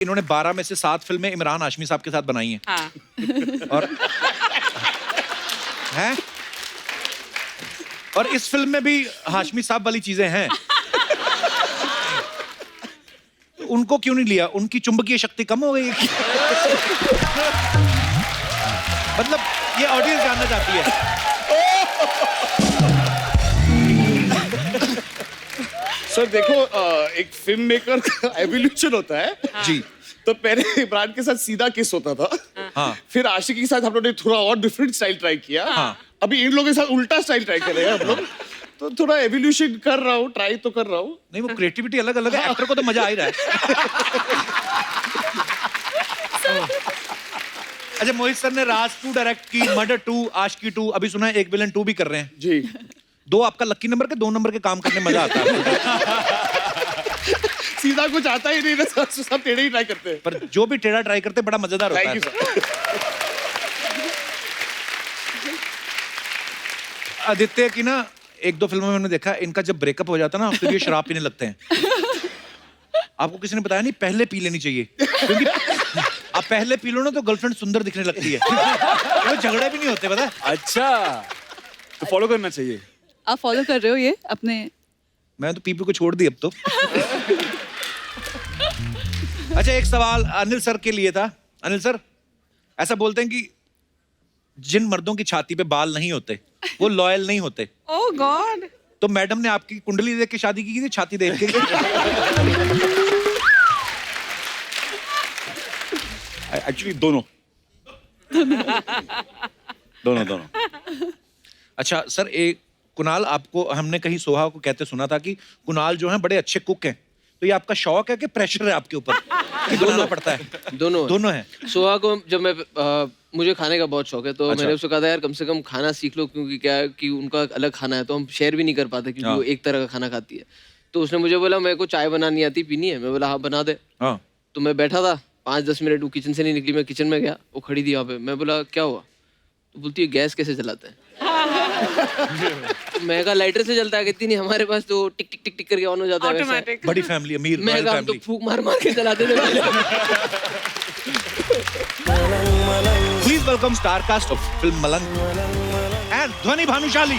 इन्होंने 12 में से 7 फिल्में इमरान हाशमी साहब के साथ बनाई हैं। हाँ। और हैं? और इस फिल्म में भी हाशमी साहब वाली चीजें हैं। तो उनको क्यों नहीं लिया? उनकी चुंबकीय शक्ति कम हो गई है? मतलब ये ऑडियंस जानना चाहती है। सर देखो, एक फिल्म मेकर का एवोल्यूशन होता है। जी। तो पहले इमरान के साथ सीधा किस होता था। हाँ। फिर आशिकी के साथ हम लोगों ने थोड़ा और डिफरेंट स्टाइल ट्राई किया। हाँ। अभी इन लोगों के साथ उल्टा स्टाइल ट्राई कर रहे हैं हम लोग। तो थोड़ा एवोल्यूशन कर रहा हूँ, ट्राई तो कर रहा हूँ। नहीं, वो क्रिएटिविटी अलग अलग है। एक्टर को तो मजा आ ही रहा है। अच्छा, मोहित सर ने राज 2 डायरेक्ट की, मर्डर 2, आशिकी 2, अभी सुना है एक विलन 2 भी कर रहे हैं। जी। 2 आपका लकी नंबर के 2 नंबर के काम करने में मजा आता है। सीधा कुछ आता ही नहीं ना, सब टेढ़े ही ट्राई करते हैं। पर जो भी टेढ़ा ट्राई करते हैं बड़ा मजेदार होता थैंक यू है। सर। आदित्य की ना 1-2 फिल्मों में मैंने देखा, इनका जब ब्रेकअप हो जाता है ना फिर ये शराब पीने लगते हैं। आपको किसी ने बताया नहीं पहले पी लेनी चाहिए, क्योंकि आप पहले पी लो ना तो गर्लफ्रेंड सुंदर दिखने लगती है। वो झगड़े भी नहीं होते, पता है? अच्छा, तो फॉलो करना चाहिए। आप फॉलो कर रहे हो ये अपने? मैं तो पीपी को छोड़ दी अब तो। अच्छा, एक सवाल अनिल सर के लिए था। अनिल सर, ऐसा बोलते हैं कि जिन मर्दों की छाती पे बाल नहीं होते वो लॉयल नहीं होते। ओह गॉड। तो मैडम ने आपकी कुंडली देख के शादी की थी, छाती देख के? एक्चुअली दोनों। दोनों। अच्छा सर, एक कुणाल, आपको हमने कहीं सोहा को कहते सुना था कि कुणाल जो है बड़े अच्छे कुक हैं। तो ये आपका शौक है कि प्रेशर है आपके ऊपर कि बनाना पड़ता है? दोनों है। सोहा को जब मैं मुझे खाने का बहुत शौक है, तो अच्छा। मैंने उसको कहा था यार कम से कम खाना सीख लो, क्योंकि क्या है कि उनका अलग खाना है तो हम शेयर भी नहीं कर पाते, क्योंकि वो एक तरह का खाना खाती है। तो उसने मुझे बोला मेरे को चाय बनानी आती, पीनी है? मैं बोला हाँ बना दे। हाँ। तो मैं बैठा था 5-10 मिनट, वो किचन से नहीं निकली। मैं किचन में गया, वो खड़ी थी वहाँ पे। मैं बोला क्या हुआ? तो बोलती है गैस कैसे जलाते हैं? तो मैं कहा लाइटर से जलता है। कहती नहीं, हमारे पास तो टिक टिक टिक टिक करके ऑन हो जाता है वैसा है। ऑटोमेटिक। बड़ी फैमिली, अमीर मैं कहा हम तो फैमिली। फूक मार मार के जलाते थे पहले। Please welcome star cast of film Malang and Dhvani Bhanushali.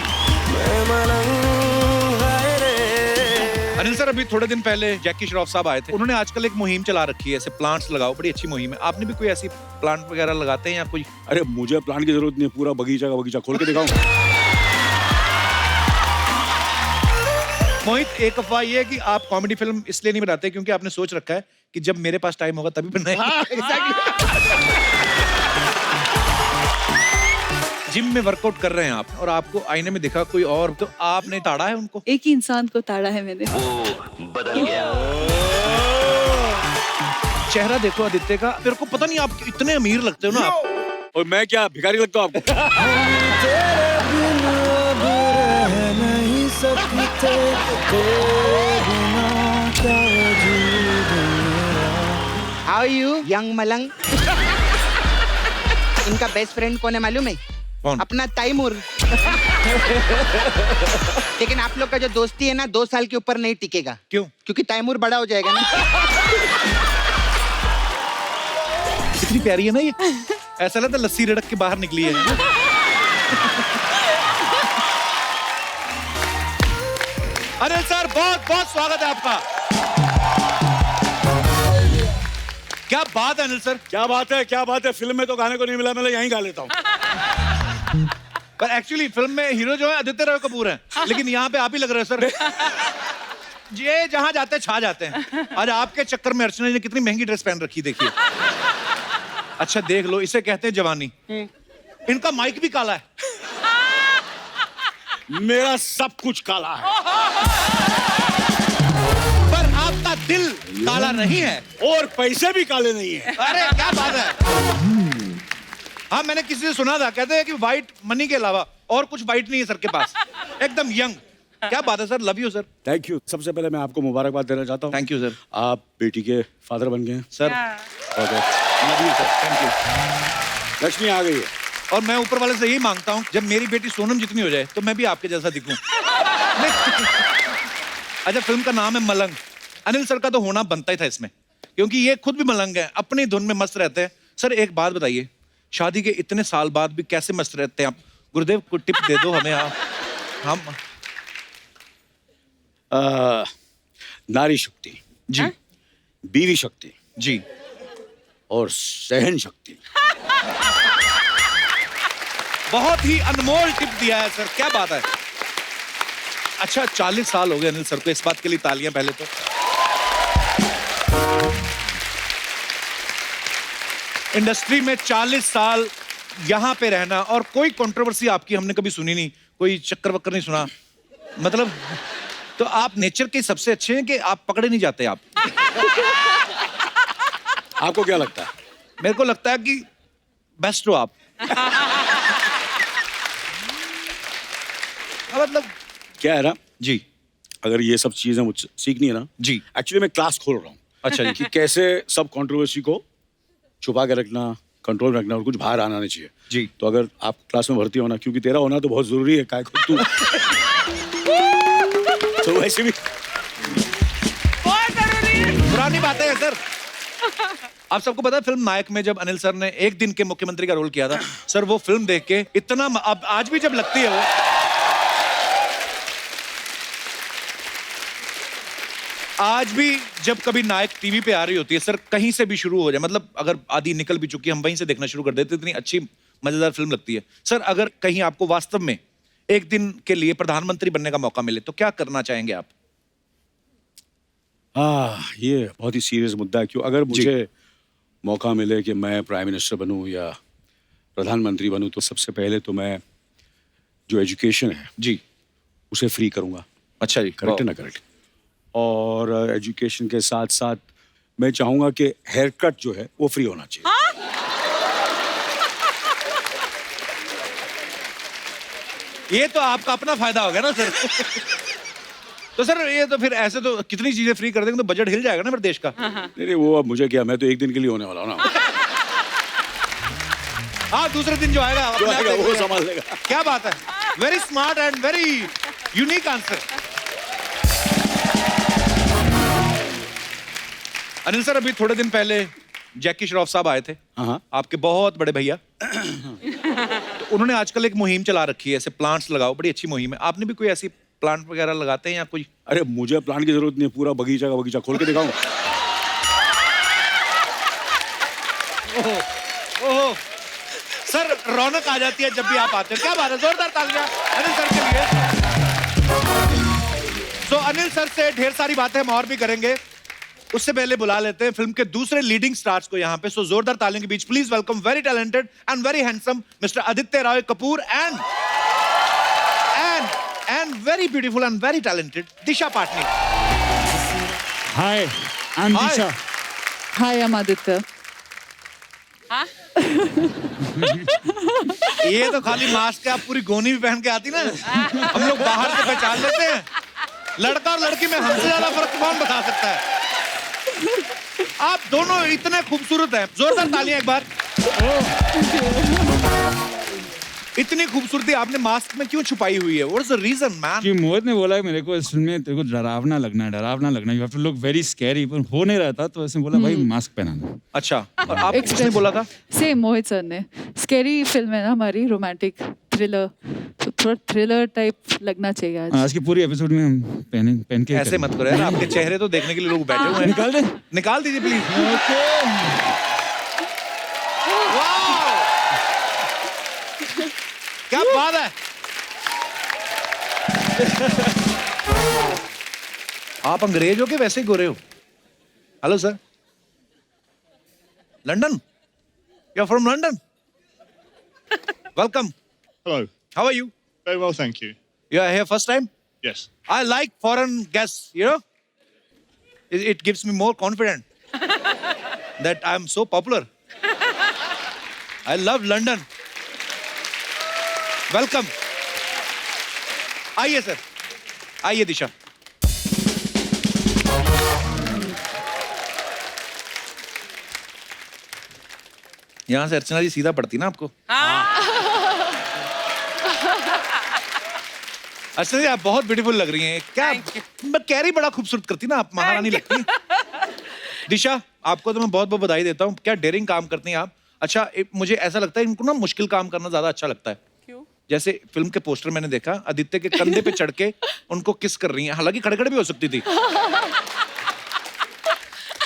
Anil sir, अभी थोड़े दिन पहले जैकी श्रॉफ साहब आए थे। उन्होंने आजकल एक मुहिम चला रखी है, ऐसे प्लांट्स लगाओ, बड़ी अच्छी मुहिम है। आपने भी कोई ऐसी प्लांट वगैरह लगाते हैं या कोई? अरे मुझे प्लांट की जरूरत नहीं है, पूरा बगीचा का बगीचा खोल के दिखाऊं। मोहित, एक अफवाह ये है कि आप कॉमेडी फिल्म इसलिए नहीं बनाते क्योंकि आपने सोच रखा है कि जब मेरे पास टाइम होगा तभी बनाएंगे। हाँ, एग्जैक्टली। जिम में वर्कआउट कर रहे हैं आप और आपको आईने में दिखा कोई और, तो आपने ताड़ा है उनको? एक ही इंसान को ताड़ा है मैंने। चेहरा देखो आदित्य का, मेरे को पता नहीं आप इतने अमीर लगते हो ना आप। और मैं क्या भिखारी लगता हूँ आपको? हाउ यू यंग मलंग? इनका बेस्ट फ्रेंड कौन है मालूम है? कौन? अपना तैमूर। लेकिन आप लोग का जो दोस्ती है ना 2 साल के ऊपर नहीं टिकेगा। क्यों? क्योंकि तैमूर बड़ा हो जाएगा ना। कितनी प्यारी है ना ये, ऐसा लगता है लस्सी रड़क के बाहर निकली है। अनिल सर, बहुत बहुत स्वागत है आपका। क्या बात है अनिल सर, क्या बात है, क्या बात है। फिल्म में तो गाने को नहीं मिला, मैं यहीं गा लेता हूँ। पर एक्चुअली फिल्म में हीरो जो है आदित्य रॉय कपूर हैं, लेकिन यहाँ पे आप ही लग रहे हैं सर। ये जहाँ जाते हैं छा जाते हैं। आज आपके चक्कर में अर्चना ने कितनी महंगी ड्रेस पहन रखी, देखिए। अच्छा देख लो, इसे कहते हैं जवानी। इनका माइक भी काला है। मेरा सब कुछ काला है पर आपका दिल काला नहीं है और पैसे भी काले नहीं है। अरे क्या बात है। हाँ, मैंने किसी से सुना था, कहते हैं कि व्हाइट मनी के अलावा और कुछ व्हाइट नहीं है सर के पास, एकदम यंग। क्या बात है sir, love you sir. Thank you. सबसे पहले मैं आपको मुबारकबाद देना चाहता हूँ। Thank you sir. आप बेटी के फादर बन गए हैं sir okay, love you sir, thank you. Lakshmi आ गई है। और मैं ऊपर वाले से यही मांगता हूँ, जब मेरी बेटी सोनम जितनी हो जाए तो मैं भी आपके जैसा दिखूं। अच्छा, फिल्म का नाम है मलंग। अनिल सर का तो होना बनता ही था इसमें, क्योंकि ये खुद भी मलंग है, अपनी धुन में मस्त रहते हैं। सर एक बात बताइए, शादी के इतने साल बाद भी कैसे मस्त रहते हैं आप? गुरुदेव को टिप दे दो हमें आप। हम नारी शक्ति, जी बीवी शक्ति जी और सहन शक्ति। बहुत ही अनमोल टिप दिया है सर, क्या बात है। अच्छा 40 साल हो गए अनिल सर को, इस बात के लिए तालियां पहले तो। इंडस्ट्री में 40 साल यहां पे रहना और कोई कंट्रोवर्सी आपकी हमने कभी सुनी नहीं, कोई चक्कर वक्कर नहीं सुना, मतलब तो आप नेचर के सबसे अच्छे हैं कि आप पकड़े नहीं जाते आप। आपको क्या लगता है? मेरे को लगता है कि बेस्ट हो आप। मतलब क्या है ना जी अगर ये सब चीजें मुझसे सीखनी है ना जी एक्चुअली मैं क्लास खोल रहा हूँ। अच्छा जी कि कैसे सब कंट्रोवर्सी को छुपा के रखना, कंट्रोल रखना और कुछ बाहर आना नहीं चाहिए जी। तो अगर आप क्लास में भर्ती होना, क्योंकि तेरा होना तो बहुत जरूरी है, काय खुद तू तो वैसे भी पुरानी बातें हैं सर। आप सबको पता है फिल्म नायक में जब अनिल सर ने एक दिन के मुख्यमंत्री का रोल किया था सर, वो फिल्म देख के इतना अब आज भी जब लगती है वो, आज भी जब कभी नायक टीवी पे आ रही होती है सर, कहीं से भी शुरू हो जाए, मतलब अगर आधी निकल भी चुकी है हम वहीं से देखना शुरू कर देते, इतनी अच्छी मजेदार फिल्म लगती है सर। अगर कहीं आपको वास्तव में एक दिन के लिए प्रधानमंत्री बनने का मौका मिले तो क्या करना चाहेंगे आप? ये बहुत ही सीरियस मुद्दा है। क्यों अगर मुझे मौका मिले कि मैं प्राइम मिनिस्टर बनूं या प्रधानमंत्री बनूं तो सबसे पहले तो मैं जो एजुकेशन है जी उसे फ्री करूंगा। अच्छा जी, करेक्ट है ना? करेक्ट। और एजुकेशन के साथ साथ मैं चाहूंगा कि हेयर कट जो है वो फ्री होना चाहिए। ये तो आपका अपना फायदा हो गया ना सर। तो सर ये तो फिर ऐसे तो कितनी चीजें फ्री कर देंगे तो बजट हिल जाएगा ना फिर देश का। नहीं वो अब मुझे क्या, मैं तो एक दिन के लिए होने वाला हूँ ना। हाँ दूसरे दिन जो आएगा जो अपने आप आएगा वो देख संभाल लेगा। क्या बात है, very smart and very unique answer. Anil sir अभी थोड़े दिन पहले जैकी श्रॉफ साहब आए थे, हाँ आपके बहुत बड़े भैया। तो उन्होंने आजकल एक मुहिम चला रखी है, ऐसे प्लांट्स लगाओ, बड़ी अच्छी मुहिम है। आपने भी कोई ऐसी प्लांट वगैरह लगाते हैं या कोई? अरे मुझे प्लांट की जरूरत नहीं है, पूरा बगीचा का बगीचा खोल के दिखाऊं। ओहो सर रौनक आ जाती है जब भी आप आते हैं, क्या बात है, जोरदार तालियां अनिल सर के लिए। तो अनिल सर से ढेर सारी बातें हम और भी करेंगे, उससे पहले बुला लेते हैं फिल्म के दूसरे लीडिंग स्टार्स को यहाँ पे। सो जोरदार तालियों के बीच please welcome very talented and very handsome mister Aditya Roy Kapoor and very beautiful and very talented Disha Patni. Hi, I am Hi. Disha. Hi, I'm Aditya. ये तो खाली मास्क है, आप पूरी गोनी भी पहन के आती ना, हम लोग बाहर से पहचान लेते हैं। लड़का और लड़की में हमसे ज्यादा फर्क कौन बता सकता है? आप दोनों इतने खूबसूरत हैं, जोरदार तालियां एक बार। इतनी खूबसूरती आपने मास्क में क्यों छुपाई हुई है? What is the reason man? कि मोहित ने बोला मेरे को इस फिल्म में तेरे को डरावना लगना है, you have to look very scary, पर हो नहीं रहा था तो ऐसे बोला भाई मास्क पहनाना। अच्छा, और आप किसने बोला था? सेम मोहित सर ने। स्कैरी फिल्म है ना हमारी, रोमांटिक थ्रिलर, तो थोड़ा थ्रिलर टाइप लगना चाहिए आज। आज की पूरी एपिसोड में हम पहन के ऐसे मत करो यार, आपके चेहरे तो देखने के लिए लोग बैठे हुए हैं। निकाल दे। निकाल दीजिए प्लीज। क्या बात है। आप अंग्रेज हो के वैसे ही गोरे हो? Hello sir, London, you are from London, welcome, Hello. How are you? Very well, thank you. You are here first time? Yes. I like foreign guests, you know. It gives me more confidence that I'm so popular. I love London. Welcome. आइए sir, आइए दिशा। यहाँ से अर्चना जी सीधा पड़ती ना आपको? अर्चना जी आप बहुत ब्यूटीफुल लग रही हैं। क्या कैरी बड़ा खूबसूरत करती ना आप, महारानी लगती हैं। दिशा आपको तो मैं बहुत बहुत बधाई देता हूँ, क्या डेयरिंग काम करती हैं आप। अच्छा मुझे ऐसा लगता है इनको ना मुश्किल काम करना ज्यादा अच्छा लगता है। क्यों? जैसे फिल्म के पोस्टर मैंने देखा, आदित्य के कंधे पे चढ़ के उनको किस कर रही हैं, हालांकि खड़े खड़े भी हो सकती थी।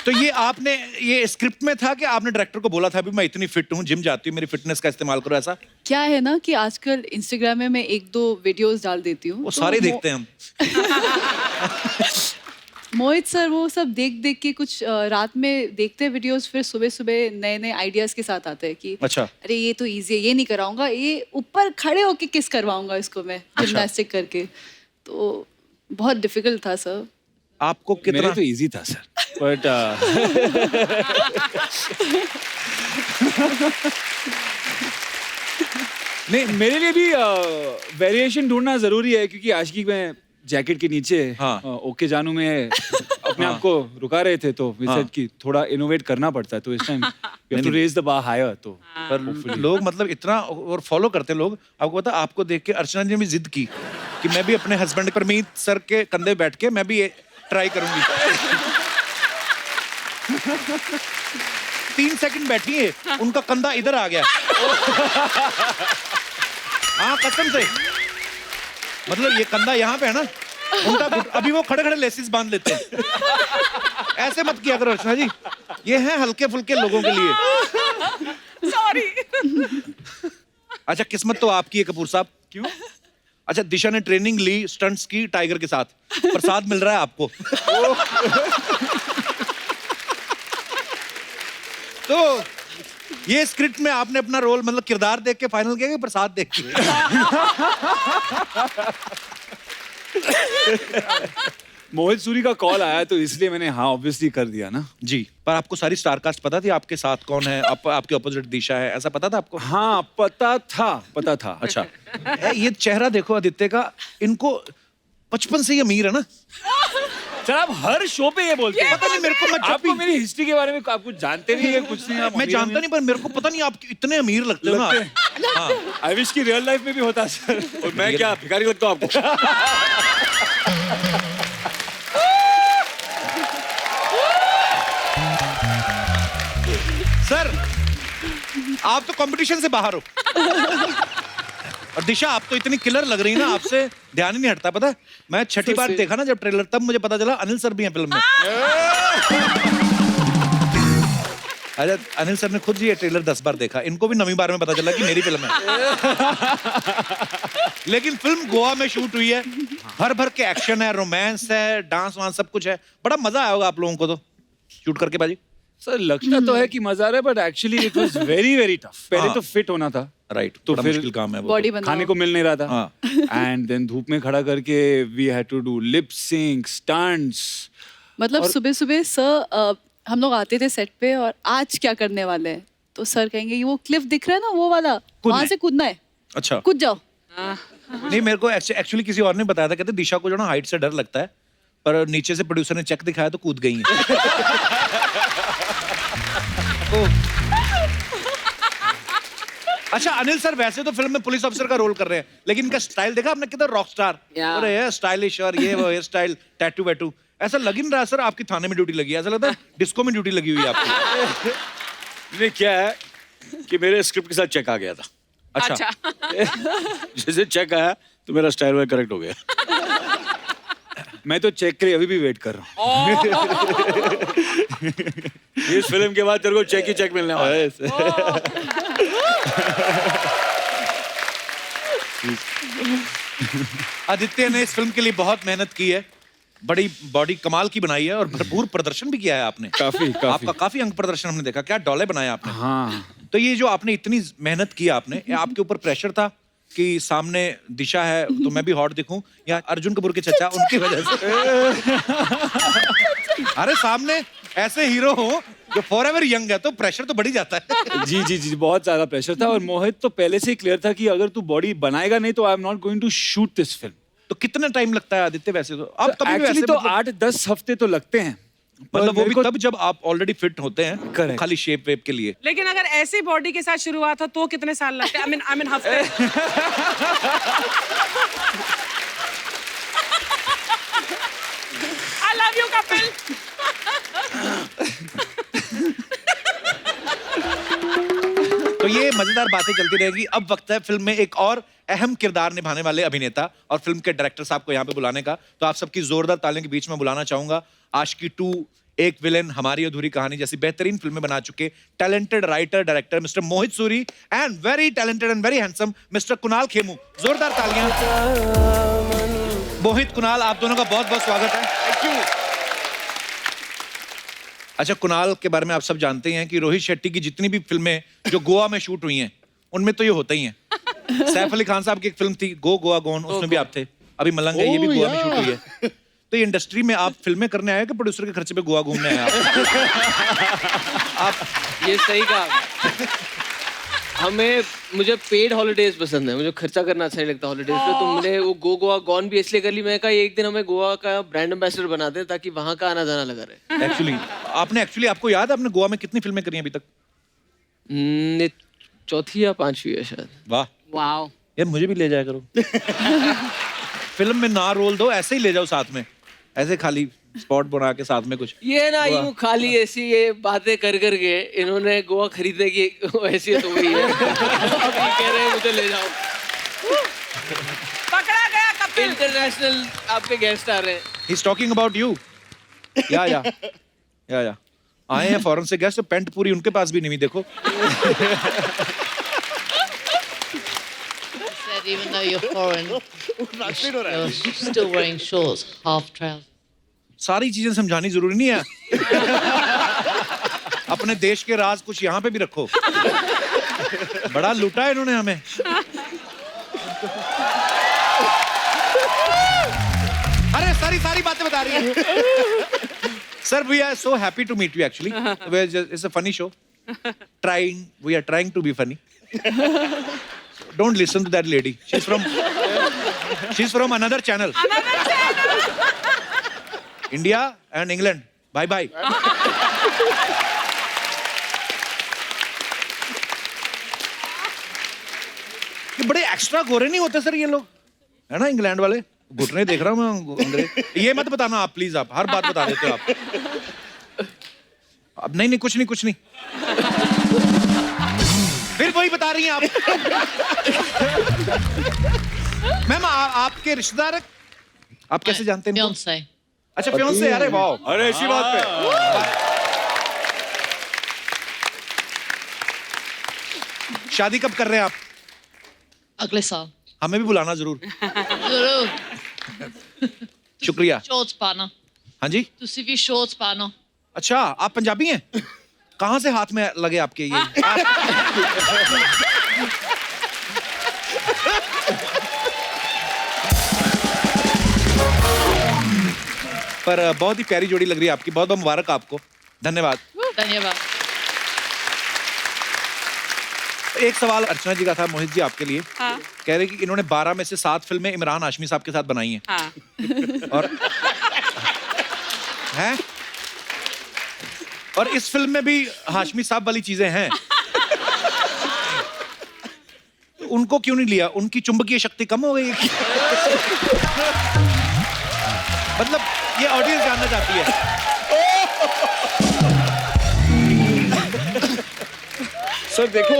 तो ये आपने ये स्क्रिप्ट में था कि आपने डायरेक्टर को बोला था भी मैं इतनी फिट हूँ, जिम जाती हूँ, मेरी फिटनेस का इस्तेमाल करो, ऐसा? क्या है ना कि आजकल इंस्टाग्राम में मैं 1-2 वीडियोस डाल देती हूँ, वो तो सारे देखते हैं हम। मोहित सर वो सब देख देख के कुछ रात में देखते हैं वीडियोस, फिर सुबह सुबह नए नए आइडियाज के साथ आते हैं कि अच्छा। अरे ये तो इजी है, ये नहीं कराऊंगा, ये ऊपर खड़े होके किस करवाऊंगा इसको मैं जिम्नास्टिक करके। तो बहुत डिफिकल्ट था सर। आपको मेरे कितना तो इजी था सर, बट नहीं, मेरे लिए भी वेरिएशन ढूंढना जरूरी है, क्योंकि आशिकी में जैकेट के नीचे हाँ। ओके जानू में अपने आप को रुका रहे थे, तो we said कि थोड़ा इनोवेट करना पड़ता है, तो इस time you have to raise the bar higher। तो पर लोग मतलब इतना और फॉलो करते हैं लोग। आपको पता, आपको देख के अर्चना जी ने भी जिद की कि मैं भी अपने हस्बैंड परमीत सर के कंधे बैठ के मैं भी ये ट्राई करूंगी। 3 सेकंड बैठी है, उनका कंधा इधर आ गया। हाँ कसम से, मतलब ये कंधा यहाँ पे है ना, उनका अभी वो खड़े खड़े लेसिस बांध लेते हैं। ऐसे मत किया करो अर्चना जी, ये है हल्के फुल्के लोगों के लिए। सॉरी। अच्छा किस्मत तो आपकी है कपूर साहब। क्यों? अच्छा दिशा ने ट्रेनिंग ली स्टंट्स की टाइगर के साथ, प्रसाद मिल रहा है आपको। तो ये स्क्रिप्ट में आपने अपना रोल मतलब किरदार देख के फाइनल किया कि प्रसाद देख के? मोहित सूरी का कॉल आया तो इसलिए मैंने हाँ ऑब्वियसली कर दिया ना। जी, पर आपको सारी स्टार कास्ट पता थी आपके साथ कौन है, आपके ऑपोजिट दिशा है, ऐसा पता था आपको? हाँ पता था। अच्छा ये चेहरा देखो आदित्य का, इनको बचपन से ही अमीर है ना। सर आप हर शो पे ये बोलते हैं। पता नहीं मेरे को, मैं जब आपको भी मेरी हिस्ट्री के बारे में आप कुछ जानते नहीं है, कुछ नहीं। मैं जानता नहीं, पर मेरे को पता नहीं आप इतने अमीर लगते हो ना। हाँ। आई विश की रियल लाइफ में भी होता सर। और मैं क्या भिखारी लगता हूँ आपको? सर आप तो कंपटीशन से बाहर हो। और दिशा आप तो इतनी किलर लग रही है ना, आपसे ध्यान ही नहीं हटता। पता है मैं छठी बार देखा ना जब ट्रेलर, तब मुझे पता चला अनिल सर भी हैं फिल्म में। अच्छा अनिल सर ने खुद ये ट्रेलर 10 बार देखा, इनको भी 9वीं बार में पता चला कि मेरी फिल्म है। लेकिन फिल्म गोवा में शूट हुई है, भर भर के एक्शन है, रोमांस है, डांस वांस सब कुछ है। बड़ा मजा आया होगा आप लोगों को तो शूट करके बाजी। सर लगता तो है कि मजा आ रहा है, but actually it was very very tough. पहले तो फिट होना था, राइट, तो तो फिर मुश्किल काम है वो। बॉडी तो। बनाओ, खाने को मिल नहीं रहा था। हाँ। एंड देन धूप में खड़ा करके we had to do lip sync stunts. मतलब सुबह सुबह सर हम लोग आते थे सेट पे, और आज क्या करने वाले हैं, तो सर कहेंगे ये वो क्लिफ दिख रहा है ना वो वाला, वहां से कूदना है, अच्छा कूद जाओ। नहीं मेरे को एक्चुअली किसी और ने बताया था, कहते दिशा को जो ना हाइट से डर लगता है, पर नीचे से प्रोड्यूसर ने चेक दिखाया तो कूद गई है। अच्छा अनिल सर वैसे तो फिल्म में पुलिस ऑफिसर का रोल कर रहे हैं, लेकिन इनका स्टाइल देखा आपने, कितना रॉक स्टार। अरे ये स्टाइलिश और ये वो हेयर स्टाइल, टैटू वैटू, ऐसा लग ही नहीं रहा सर आपकी थाने में ड्यूटी लगी है, ऐसा लगता है डिस्को में ड्यूटी लगी हुई है आपकी। ये क्या है कि मेरे स्क्रिप्ट के साथ चेक आ गया था। अच्छा जैसे चेक आया तो मेरा स्टाइल वाइल करेक्ट हो गया। मैं तो चेक के लिए अभी भी वेट कर रहा हूँ। इस फिल्म के बाद तेरे को चेक ही चेक मिलने वाला है। आदित्य ने इस फिल्म के लिए बहुत मेहनत की है, बड़ी बॉडी कमाल की बनाई है और भरपूर प्रदर्शन भी किया है आपने। काफी आपका काफी अंग प्रदर्शन हमने देखा, क्या डोले बनाए आपने। हाँ तो ये जो आपने इतनी मेहनत की आपने, ये आपके ऊपर प्रेशर था कि सामने दिशा है तो मैं भी हॉट दिखूं, या अर्जुन कपूर के चचा उनकी वजह से? अरे सामने ऐसे हीरो हो जो फॉरएवर यंग है तो प्रेशर तो बढ़ ही जाता है। जी बहुत ज्यादा प्रेशर था, और मोहित तो पहले से ही क्लियर था कि अगर तू बॉडी बनाएगा नहीं तो I am not going to shoot this film. तो कितना टाइम लगता है आदित्य वैसे तो? आप कभी भी एक्चुअली वैसे तो मतलब- 8-10 हफ्ते तो लगते हैं, मतलब वो मेरे भी को- तब जब आप ऑलरेडी फिट होते हैं, Correct. खाली शेप वेप के लिए। लेकिन अगर ऐसी बॉडी के साथ शुरू हुआ था तो कितने साल लगते? आई मीन हफ्ते। I love you Kapil. तो ये मजेदार बातें चलती रहेगी। अब वक्त है फिल्म में एक और अहम किरदार निभाने वाले अभिनेता और फिल्म के डायरेक्टर साहब को यहाँ पे बुलाने का। तो आप सबकी जोरदार तालियों के बीच में बुलाना चाहूंगा आशिकी 2, एक विलेन, हमारी अधूरी कहानी जैसी बेहतरीन फिल्में बना चुके talented writer director mister Mohit Suri and very talented and very handsome mister Kunal Khemu. जोरदार तालियां। मोहित, कुणाल, आप दोनों का बहुत बहुत स्वागत है। Thank you. अच्छा, कुणाल के बारे में आप सब जानते हैं कि रोहित शेट्टी की जितनी भी फिल्में जो गोवा में शूट हुई हैं उनमें तो ये होता ही है। सैफ अली खान साहब की एक फिल्म थी गो गोवा गोन, उसमें भी आप थे। अभी मलंग है, ये भी गोवा में शूट हुई है। तो ये इंडस्ट्री में आप फिल्में करने आए कि प्रोड्यूसर के खर्चे पे गोवा घूमने आए आप? ये सही कहा। मुझे पेड हॉलीडेज पसंद है, मुझे खर्चा करना अच्छा नहीं लगता हॉलीडेज पे। तो मैंने वो गोवा गॉन भी इसलिए कर ली। मैं कहा एक दिन हमें गोवा का ब्रांड एम्बेसडर बना दें ताकि वहां का आना जाना लगा रहे। एक्चुअली आपको याद है आपने गोवा में कितनी फिल्में करी हैं अभी तक? ये चौथी या पांचवी है शायद। वाह वाओ। यार, मुझे भी ले जाया करो। फिल्म में ना रोल दो, ऐसे ही ले जाओ साथ में, ऐसे खाली स्पॉट बना के साथ में कुछ। ये ना यूं खाली ऐसी ये बातें कर करके इन्होंने गोवा खरीदने की हैसियत हो गई है। अभी कह रहे हैं मुझे ले जाओ। पकड़ा गया कपिल। इंटरनेशनल आपके गेस्ट आ रहे हैं। He is talking about you. या आए हैं फॉरेन से गेस्ट, पेंट पूरी उनके पास भी नहीं हुई, देखो। Said even though you're foreign, you're still wearing shorts, half trousers. सारी चीजें समझानी जरूरी नहीं है। अपने देश के राज कुछ यहाँ पे भी रखो। बड़ा लूटा है इन्होंने हमें। अरे सारी बातें बता रही है। Sir, we are so happy to meet you actually. It's a funny show. We are trying to be funny. Don't listen to that lady. She's from another channel. India and England. Bye. ये बड़े extra गोरे नहीं होते sir ये लोग, है ना? England वाले घुटने देख रहा हूँ मैं अंग्रेज। ये मत बताना आप प्लीज, आप हर बात बता देते हो आप। अब नहीं, कुछ नहीं। फिर वही बता रही हैं आप। मैम, आपके रिश्तेदार हैं? आप कैसे जानते हैं इनको? Fiance. अच्छा, फियांसे। अरे वाह, अरे ऐसी बात पे शादी कब कर रहे हैं आप? अगले साल. हमें भी बुलाना जरूर। जरूर. शुक्रिया। Shorts पाना. हाँ जी। ਤੁਸੀਂ ਵੀ shorts पाना. अच्छा, आप पंजाबी हैं? कहाँ से हाथ में लगे आपके ये? पर बहुत ही प्यारी जोड़ी लग रही है आपकी। बहुत बहुत मुबारक आपको। धन्यवाद। धन्यवाद. एक सवाल अर्चना जी का था मोहित जी आपके लिए। हाँ। कह रहे कि इन्होंने 12 में से 7 फिल्में इमरान हाशमी साहब के साथ बनाई हैं। हाँ। और इस फिल्म में भी हाशमी साहब वाली चीजें हैं। उनको क्यों नहीं लिया? उनकी चुंबकीय शक्ति कम हो गई? मतलब ये ऑडियंस जानना चाहती है। सर देखो,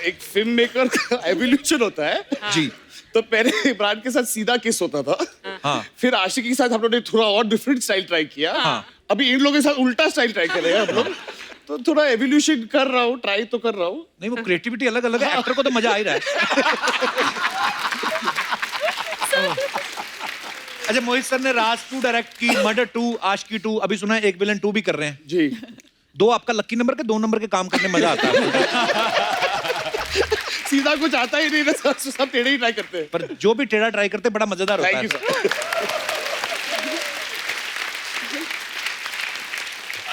एक फिल्म मेकर का एवोल्यूशन होता है। जी। तो पहले इमरान के साथ सीधा किस होता था। हाँ। फिर आशिकी के साथ हम लोग ने थोड़ा और डिफरेंट स्टाइल ट्राई किया। हाँ। अभी इन लोगों के साथ उल्टा स्टाइल ट्राई कर रहे हैं हम लोग। तो थोड़ा एवोल्यूशन कर रहा हूँ, ट्राई तो कर रहा हूँ। नहीं, वो क्रिएटिविटी अलग अलग है। एक्टर को तो मजा आ ही रहा है। अच्छा, मोहित सर ने राज 2 डायरेक्ट की, मर्डर 2, आशिकी 2, अभी सुना है एक विलन 2 भी कर रहे हैं। जी। 2 आपका लकी नंबर के 2 नंबर के काम करने में मजा आता है। सीधा कुछ आता ही नहीं ना, सब टेढ़े ही ट्राई करते हैं। पर जो भी टेढ़ा ट्राई करते हैं बड़ा मजेदार होता थैंक यू है। सर।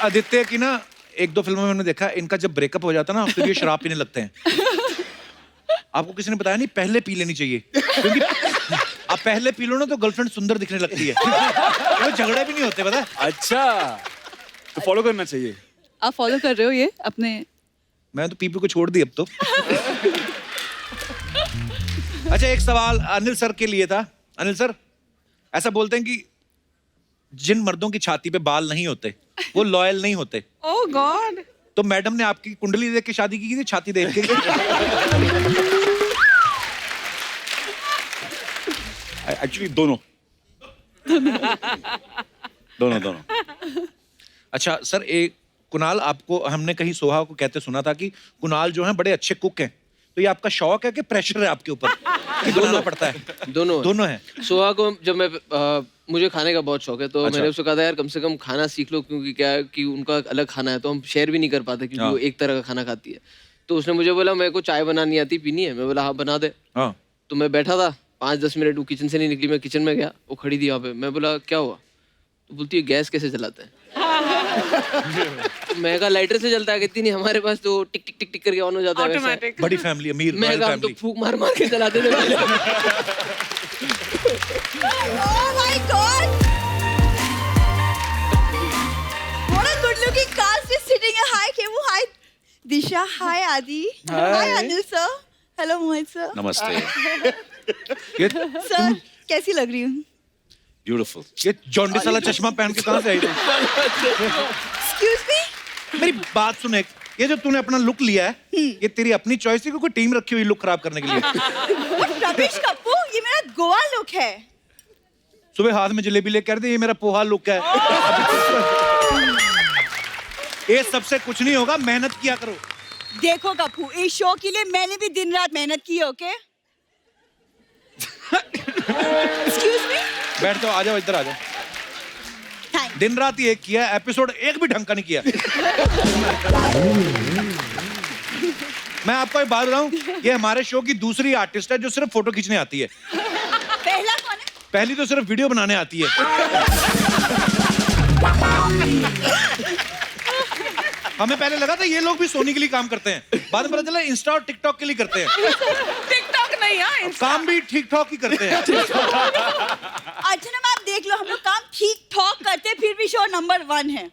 आदित्य की ना 1-2 फिल्मों में हमने देखा, इनका जब ब्रेकअप हो जाता है ना फिर ये शराब पीने लगते हैं। आपको किसी ने बताया नहीं पहले पी लेनी चाहिए, क्योंकि आप पहले पी लो ना तो गर्लफ्रेंड सुंदर दिखने लगती है। तो झगड़े भी नहीं होते, पता है? अच्छा, तो फॉलो करना चाहिए। आप फॉलो कर रहे हो ये अपने? मैं तो पीपी को छोड़ दी अब तो। अच्छा, एक सवाल अनिल सर के लिए था। अनिल सर, ऐसा बोलते हैं कि जिन मर्दों की छाती पे बाल नहीं होते वो लॉयल नहीं होते। ओह गॉड। तो मैडम ने आपकी कुंडली देख के शादी की थी, छाती देख के? एक्चुअली दोनों दोनों। अच्छा सर, एक कुणाल, आपको हमने कहीं सोहा को कहते सुना था कि कुणाल जो है बड़े अच्छे कुक हैं, तो ये आपका शौक है कि प्रेशर है आपके ऊपर कि बनाना पड़ता है? दोनों है। सोहा को जब मैं मुझे खाने का बहुत शौक है, तो मैंने उसको कहा था यार कम से कम खाना सीख लो, क्योंकि क्या है कि उनका अलग खाना है तो हम शेयर भी नहीं कर पाते, क्योंकि वो एक तरह का खाना खाती है। तो उसने मुझे बोला मेरे को चाय बनानी आती, पीनी है? मैं बोला हाँ बना दे। तो मैं बैठा था 5-10 मिनट, वो किचन से नहीं निकली, मैं किचन में गया, वो खड़ी थी वहाँ पे। मैं बोला क्या हुआ? तो बोलती है गैस कैसे जलाते हैं? तो मैं कहा लाइटर से जलता है। कहती नहीं हमारे पास तो टिक टिक टिक टिक करके ऑन हो जाता है वैसा। ऑटोमेटिक। बड़ी फैमिली, अमीर मैं कहा हम तो फूक मार मार के जलाते थे पहले। Oh my God! What a good-looking cast is sitting here. Hi, Kevu. Hi, Disha. Hi, Adi. Hi, Anil sir. Hello, Mohit sir. नमस्ते। Sir, कैसी लग रही हूँ? ब्यूटीफुल। ये जॉन्डिस वाला चश्मा पहन के कहाँ से आई थी? Excuse me? मेरी बात सुन, एक ये जो तूने अपना लुक लिया है, ये तेरी अपनी चॉइस है कि कोई टीम रखी हुई लुक खराब करने के लिए? रमेश कप्पू, ये मेरा गोवा लुक है। सुबह हाथ में जलेबी लेकर दे, ये मेरा पोहा लुक है। ये सबसे कुछ नहीं होगा, मेहनत किया करो। देखो कप्पू, इस शो के लिए मैंने भी दिन रात मेहनत की है, ओके? Excuse me? बैठ जाओ, आ जाओ, इधर आ जाओ। Thanks. दिन रात ही एक किया, एपिसोड एक भी ढंग का नहीं किया। मैं आपको एक बात बताऊं, ये हमारे शो की दूसरी आर्टिस्ट है जो सिर्फ फोटो खींचने आती है। पहला कौन है? पहली तो सिर्फ वीडियो बनाने आती है। हमें पहले लगा था ये लोग भी सोनी के लिए काम करते हैं, बाद में पता चला इंस्टा और टिकटॉक के लिए करते हैं। टिकटॉक नहीं, हाँ काम भी ठीक ठाक ही करते हैं। अच्छा ना, आप देख लो, हम लोग काम ठीक ठाक करते हैं, फिर भी शो नंबर 1 है।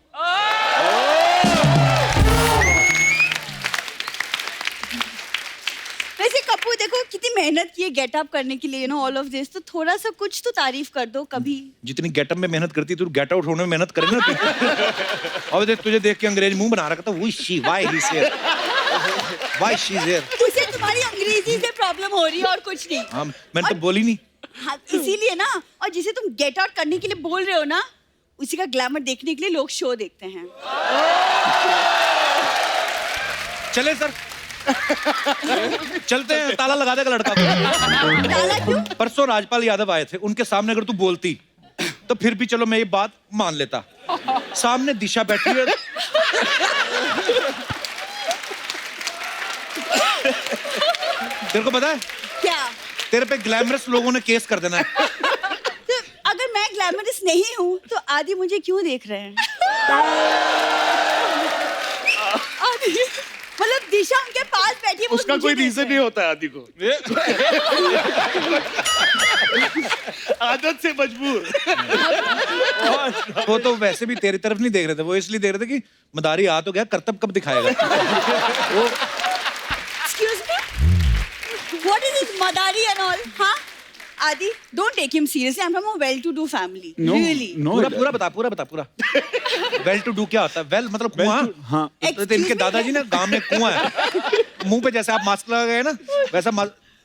वैसे कपूर देखो कितनी मेहनत की है गेटअप करने के लिए, ऑल ऑफ दिस, तो थोड़ा सा कुछ तो तारीफ कर दो कभी। जितनी गेटअप में मेहनत करती, तू गेट आउट होने में मेहनत करे ना तू। अब देख, तुझे देख के अंग्रेज मुंह बना रखा था, why she is here, why she is here. उसे तुम्हारी अंग्रेजी से प्रॉब्लम हो रही है और कुछ नहीं। हाँ, मैंने तो बोली नहीं। हाँ, इसीलिए ना, और जिसे तुम गेट आउट करने के लिए बोल रहे हो ना, उसी का ग्लैमर देखने के लिए लोग शो देखते हैं। चले सर, चलते हैं, ताला लगा देगा लड़का को। ताला क्यों? परसों राजपाल यादव आए थे, उनके सामने अगर तू बोलती तो फिर भी चलो मैं ये बात मान लेता। सामने दिशा बैठी है। तेरे को पता है क्या? तेरे पे ग्लैमरस लोगों ने केस कर देना है। तो अगर मैं ग्लैमरस नहीं हूँ तो आदि मुझे क्यों देख रहे हैं? आदि, मतलब दिशा उनके पास बैठी है, वो उसका मुझे कोई देख रीजन रहे नहीं होता है आदि को। आदत से मजबूर। वो तो वैसे भी तेरी तरफ नहीं देख रहे थे, वो इसलिए देख रहे थे कि मदारी आ तो गया, करतब कब दिखाएगा। वो Excuse me? What is this Madari and all? हाँ? Adi, don't take him seriously. I'm from a well-to-do family. No, Really. no. पूरा बता। वेल टू डू क्या होता है? वेल मतलब कुआं। हाँ। तो इनके दादाजी ना गांव में कुआं है, मुंह पे जैसे आप मास्क लगा गए ना, वैसा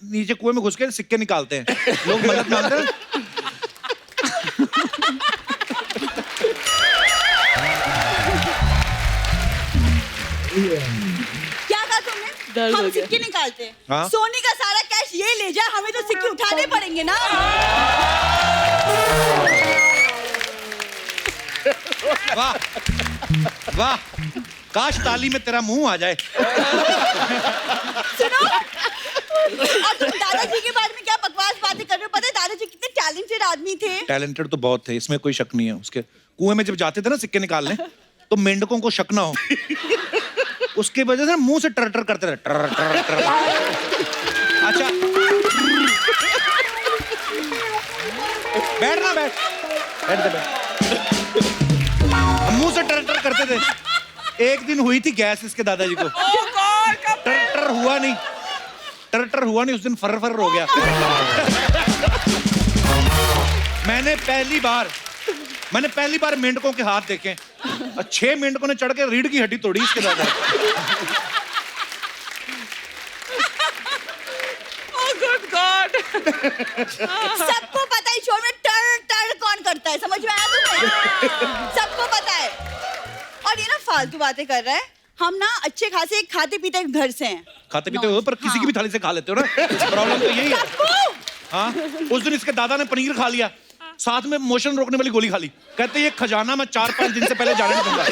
नीचे कुएं में घुस के सिक्के निकालते हैं, लोग मदद मांगते हैं। क्या कहा तुमने? हम सिक्के निकालते हैं। हाँ? सोनी का सारा कैश ये ले जाए, हमें तो सिक्के उठाने पड़ेंगे ना। वाह वाह, काश ताली में तेरा मुंह आ जाए। सुनो, और तुम दादाजी के बारे में क्या बकवास बातें कर रहे हो? पता है दादाजी कितने टैलेंटेड आदमी थे। टैलेंटेड तो बहुत थे, इसमें कोई शक नहीं है। उसके कुएं में जब जाते थे ना सिक्के निकालने, तो मेंढकों को शक ना हो, उसके वजह से मुंह से टर टर करते रहे, टर टर टर। अच्छा बैठ ना, बैठ। मुंह से टर टर करते थे। एक दिन हुई थी गैस इसके दादाजी को, टर टर हुआ नहीं, उस दिन फर फर हो गया। मैंने पहली बार मेंढकों के हाथ देखे। और 6 मेंढकों ने चढ़ के रीढ़ की हड्डी तोड़ी इसके दादा। Oh good God. सबको पता है शो में टर टर कौन करता है, समझ में आया तुम्हें? सबको पता है। और ये ना फालतू बातें कर रहा है। हम ना अच्छे खासे खाते पीते घर से हैं। खाते पीते हो पर किसी की भी थाली से खा लेते हो ना, प्रॉब्लम तो यही है। हाँ, उस दिन इसके दादा ने पनीर खा लिया, साथ में मोशन रोकने वाली गोली खा ली। कहते ये खजाना मैं 4-5 दिन से पहले जाने नहीं दूंगा।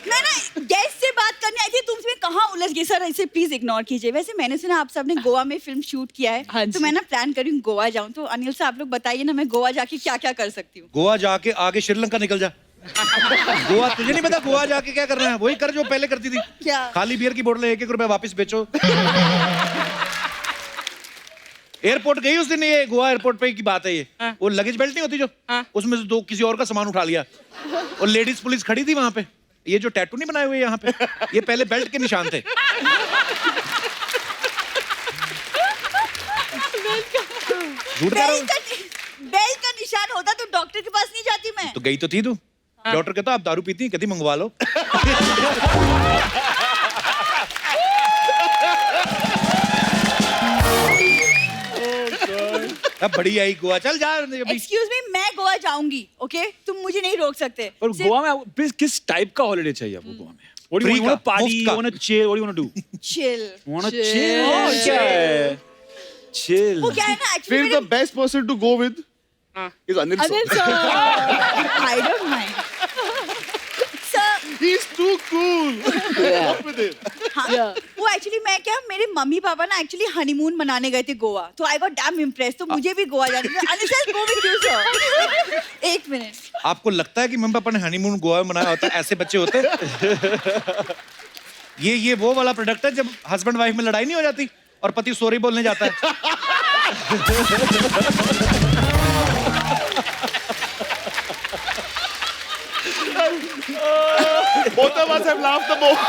मैं ना गेस्ट से बात करने आई थी, तुमसे कहाँ उलझ गई? सर इसे प्लीज इग्नोर कीजिए। वैसे मैंने सुना आप सबने गोवा में फिल्म शूट किया है, हाँ तो जी। मैं ना प्लान कर रही हूँ गोवा जाऊँ। तो अनिल से आप लोग बताइए ना, मैं गोवा जाके क्या क्या कर सकती हूँ? गोवा जाके आगे श्रीलंका निकल जा। गोवा तुझे नहीं पता गोवा जाके क्या करना है? वही कर जो पहले करती थी। क्या? खाली बियर की बोतलें 1-1 रुपए वापस बेचो। एयरपोर्ट गई उस दिन, ये गोवा एयरपोर्ट पे की बात है ये। वो लगेज बेल्ट नहीं होती जो, उसमें से 2 किसी और का सामान उठा लिया और लेडीज पुलिस खड़ी थी वहां पे। ये जो टैटू नहीं बनाए हुए यहाँ पे, ये पहले बेल्ट के निशान थे। झूठ कह रहा हूँ। बेल्ट का निशान होता तो डॉक्टर के पास नहीं जाती मैं। तो गई तो थी तू। डॉक्टर कहता आप दारू पीती हैं, कहती मंगवा लो। अब बड़ी आई गोवा, चल जा अभी। एक्सक्यूज मी, मैं गोवा जाऊंगी, ओके? तुम मुझे नहीं रोक सकते। और गोवा में प्लीज किस टाइप का हॉलिडे चाहिए आपको गोवा में? What do you Free want? You want to का, party? मुफ्त You का। want to chill? What do you want to do? Chill. You want to chill? क्या है? Chill. वो क्या है ना, Feel actually the best person to go with is Anil Anil sir. Sir, I don't mind sir. He's too cool. Up with him. हाँ, वो actually मैं क्या, मेरे मम्मी पापा ना एक्चुअली हनीमून मनाने गए थे गोवा, तो आई गॉट डैम इम्प्रेस, तो मुझे भी गोवा जाना था। Anil sir go with you sir. 1 minute. आपको लगता है कि मम्मी पापा ने हनीमून गोवा में मनाया होता है? ऐसे बच्चे होते हैं? ये वो वाला प्रोडक्ट है जब हस्बैंड वाइफ में लड़ाई नहीं हो जाती और पति सॉरी बोलने जाता है। Both of us have laughed the most.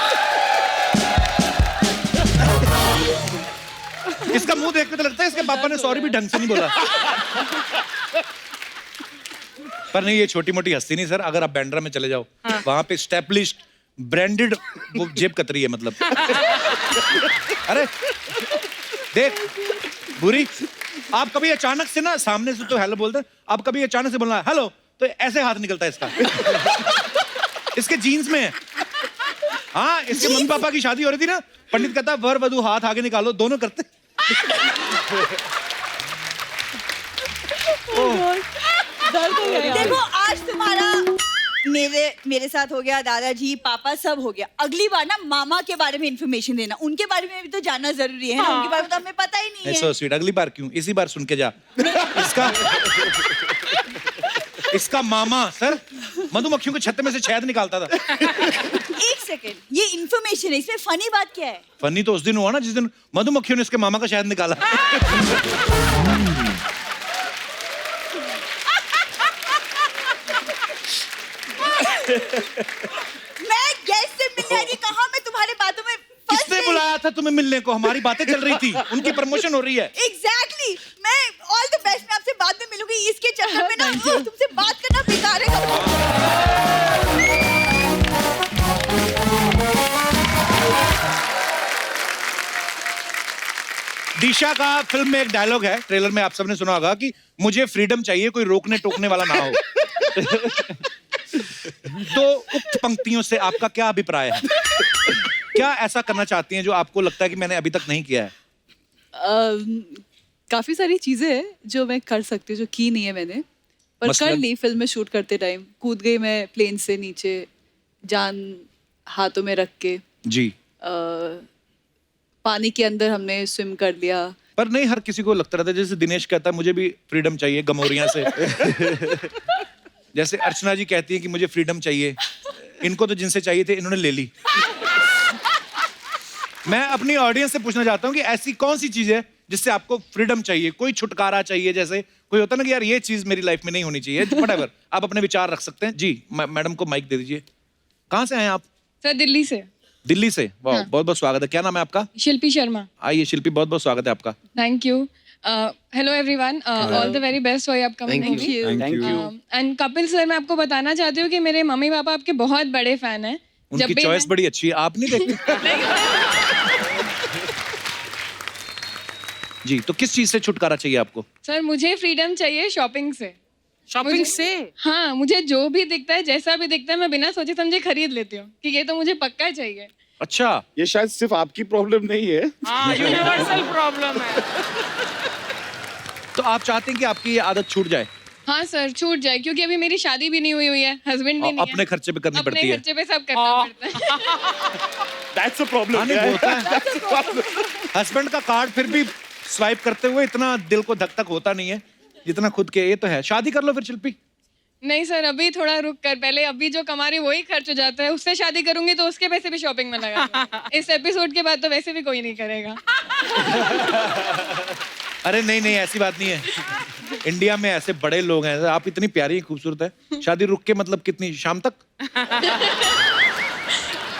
इसका मुंह देख के तो लगता है इसके पापा ने सॉरी भी ढंग से नहीं बोला। पर नहीं, ये छोटी मोटी हस्ती नहीं सर। अगर आप बैंड्रा में चले जाओ, वहां पे स्टैब्लिश्ड ब्रांडेड वो जेब कतरी है, मतलब। अरे देख बुरी, आप कभी अचानक से ना सामने से तो हेलो बोलते हैं, आप कभी अचानक से बोलना है हेलो, तो ऐसे हाथ निकलता है इसका। इसके जीन्स में है। हाँ, इसके मम्मी पापा की शादी हो रही थी ना, पंडित कहता वर वधू हाथ आगे निकालो, दोनों करते। देखो आज तुम्हारा मेरे साथ हो गया, दादाजी पापा सब हो गया। अगली बार ना मामा के बारे में इंफॉर्मेशन देना, उनके बारे में भी तो जानना जरूरी है ना। उनके बारे में तो हमें पता ही नहीं है। सो स्वीट, अगली बार क्यों, इसी बार सुन के जा। इसका मामा सर मधुमक्खियों के छत्ते में से शहद निकालता था। 1 सेकंड, ये इंफॉर्मेशन है, इसमें फनी बात क्या है? फनी तो उस दिन हुआ ना जिस दिन मधुमक्खियों ने इसके मामा का शहद निकाला। मैं गेस्ट से मिलने आई थी, कहाँ मैं तुम्हारे बातों में फंस किसने गई? बुलाया था तुम्हें मिलने को? हमारी बातें चल रही थी, उनकी प्रमोशन हो रही है। Exactly. मैं ऑल द बेस्ट, मैं आपसे बाद में मिलूंगी। इसके चक्कर में ना तुमसे बात करना बेकार है। दिशा का फिल्म में एक डायलॉग है, ट्रेलर में आप सबने सुना होगा कि मुझे फ्रीडम चाहिए, कोई रोकने टोकने वाला ना हो। तो उक्त पंक्तियों से आपका क्या अभिप्राय है? क्या ऐसा करना चाहती हैं जो आपको लगता है कि मैंने अभी तक नहीं किया है? काफी सारी चीजें हैं जो मैं कर सकती हूँ, जो की नहीं है मैंने, पर मसलन? कर ली। फिल्म में शूट करते टाइम कूद गई मैं प्लेन से नीचे, जान हाथों में रख के। जी। पानी के अंदर हमने स्विम कर लिया। पर नहीं, हर किसी को लगता रहता है, जैसे दिनेश कहता है मुझे भी फ्रीडम चाहिए गमोरियां से। जैसे अर्चना जी कहती है कि मुझे फ्रीडम चाहिए, इनको तो जिनसे चाहिए थे इन्होंने ले ली। मैं अपनी ऑडियंस से पूछना चाहता हूँ कि ऐसी कौन सी चीज है जिससे आपको फ्रीडम चाहिए, कोई छुटकारा चाहिए? जैसे कोई होता ना कि यार ये चीज मेरी लाइफ में नहीं होनी चाहिए, व्हाटएवर। आप अपने विचार रख सकते हैं। जी, मैडम को माइक दे दीजिए। कहाँ से आए आप? सर दिल्ली से। दिल्ली से? वाह, बहुत बहुत स्वागत है। क्या नाम है आपका? शिल्पी शर्मा। आइए शिल्पी, बहुत बहुत स्वागत है आपका। Thank you. Hello everyone, all the very best for your upcoming Thank movie. Thank you and Kapil sir, मैं आपको बताना चाहती हूँ कि मेरे मम्मी पापा आपके बहुत बड़े फैन हैं। उनकी चॉइस बड़ी अच्छी है, आप नहीं देखते? जी, तो किस चीज से छुटकारा चाहिए आपको? सर, मुझे फ्रीडम चाहिए शॉपिंग से। शॉपिंग से? हाँ, मुझे जो भी दिखता है, जैसा भी दिखता है, मैं बिना सोचे समझे खरीद लेती हूँ कि ये तो मुझे पक्का चाहिए। अच्छा, ये शायद सिर्फ आपकी प्रॉब्लम नहीं है। हाँ, यूनिवर्सल प्रॉब्लम है। तो आप चाहते हैं कि आपकी ये आदत छूट जाए? हाँ सर, छूट जाए, क्योंकि अभी मेरी शादी भी नहीं हुई है, हस्बैंड भी नहीं अपने है। खर्चे पे करनी अपने पड़ती है। खर्चे पे सब करना पड़ता है। That's a problem. हाँ, नहीं, होता है। हस्बैंड का कार्ड फिर भी स्वाइप करते हुए इतना दिल को धक धक होता नहीं है जितना खुद के। ये तो है। शादी कर लो फिर शिल्पी। नहीं सर, अभी थोड़ा रुक कर, पहले अभी जो कमा रही वही खर्च हो जाता है, उससे शादी करूंगी तो उसके पैसे भी शॉपिंग में लगा दूंगी। इस एपिसोड के बाद तो वैसे भी कोई नहीं करेगा। अरे नहीं नहीं, ऐसी बात नहीं है। इंडिया में ऐसे बड़े लोग हैं, आप इतनी प्यारी खूबसूरत है, शादी रुक के मतलब कितनी, शाम तक?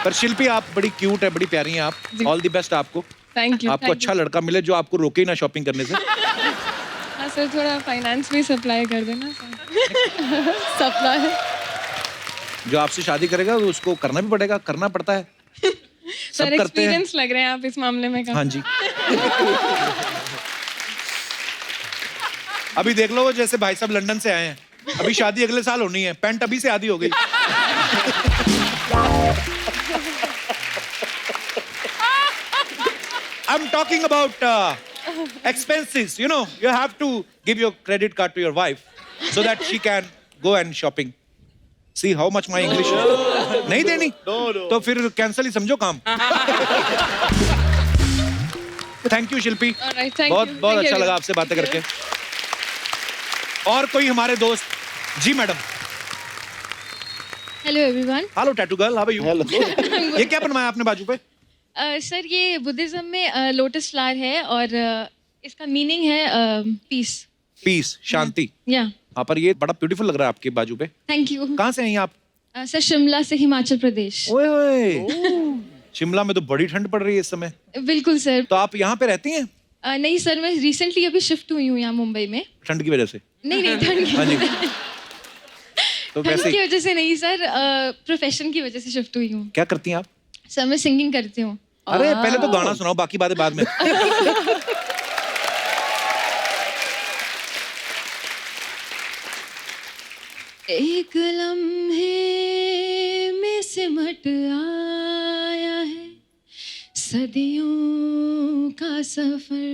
पर शिल्पी आप बड़ी क्यूट है, बड़ी प्यारी हैं आप। ऑल द बेस्ट आपको। Thank you. आपको अच्छा लड़का मिले जो आपको रोके ही ना शॉपिंग करने से। हाँ सर, थोड़ा फाइनेंस भी सप्लाई कर देना सर। सप्लाई। जो आपसे शादी करेगा तो उसको करना भी पड़ेगा, करना पड़ता है। सब सर, करते हैं। एक्सपीरियंस लग रहे हैं आप इस मामले में। हाँ जी। अभी देख लो, वो जैसे भाई साहब लंदन से आए हैं, अभी शादी अगले साल होनी है, पैंट अभी से आधी हो गई। I'm talking about expenses. You know, you have to give your credit card to your wife so that she can go and shopping. See how much my English is? नहीं देनी? तो फिर कैंसिल ही समझो काम। Thank you Shilpi. Alright, thank बहुत you. बहुत Thank अच्छा you. लगा आपसे बातें करके। और कोई हमारे दोस्त? जी madam. Hello everyone. Hello tattoo girl, how are you? Hello. ये क्या बनवाया आपने बाजू पे? सर, ये बुद्धिज्म में लोटस फ्लावर है और इसका मीनिंग है पीस। पीस, शांति। या, हाँ, पर ये बड़ा ब्यूटीफुल लग रहा है आपके बाजू पे। Thank you. कहाँ से हैं ये आप? सर, शिमला से, हिमाचल प्रदेश। ओए ओए, शिमला में तो बड़ी ठंड पड़ रही है इस समय। बिल्कुल सर। तो आप यहाँ पे रहती हैं? नहीं सर, मैं रिसेंटली अभी शिफ्ट हुई हूँ यहाँ मुंबई में। ठंड की वजह से? नहीं नहीं, ठंड की हाँ जी। वजह तो ठंड वैसे की ही- वजह से नहीं सर, प्रोफेशन की वजह से शिफ्ट हुई हूँ। क्या करती हैं आप? सर, मैं सिंगिंग करती हूँ। अरे पहले तो गाना सुनाओ, बाकी बातें बाद में। एक लम्हे में सिमट आया है सदियों का सफर।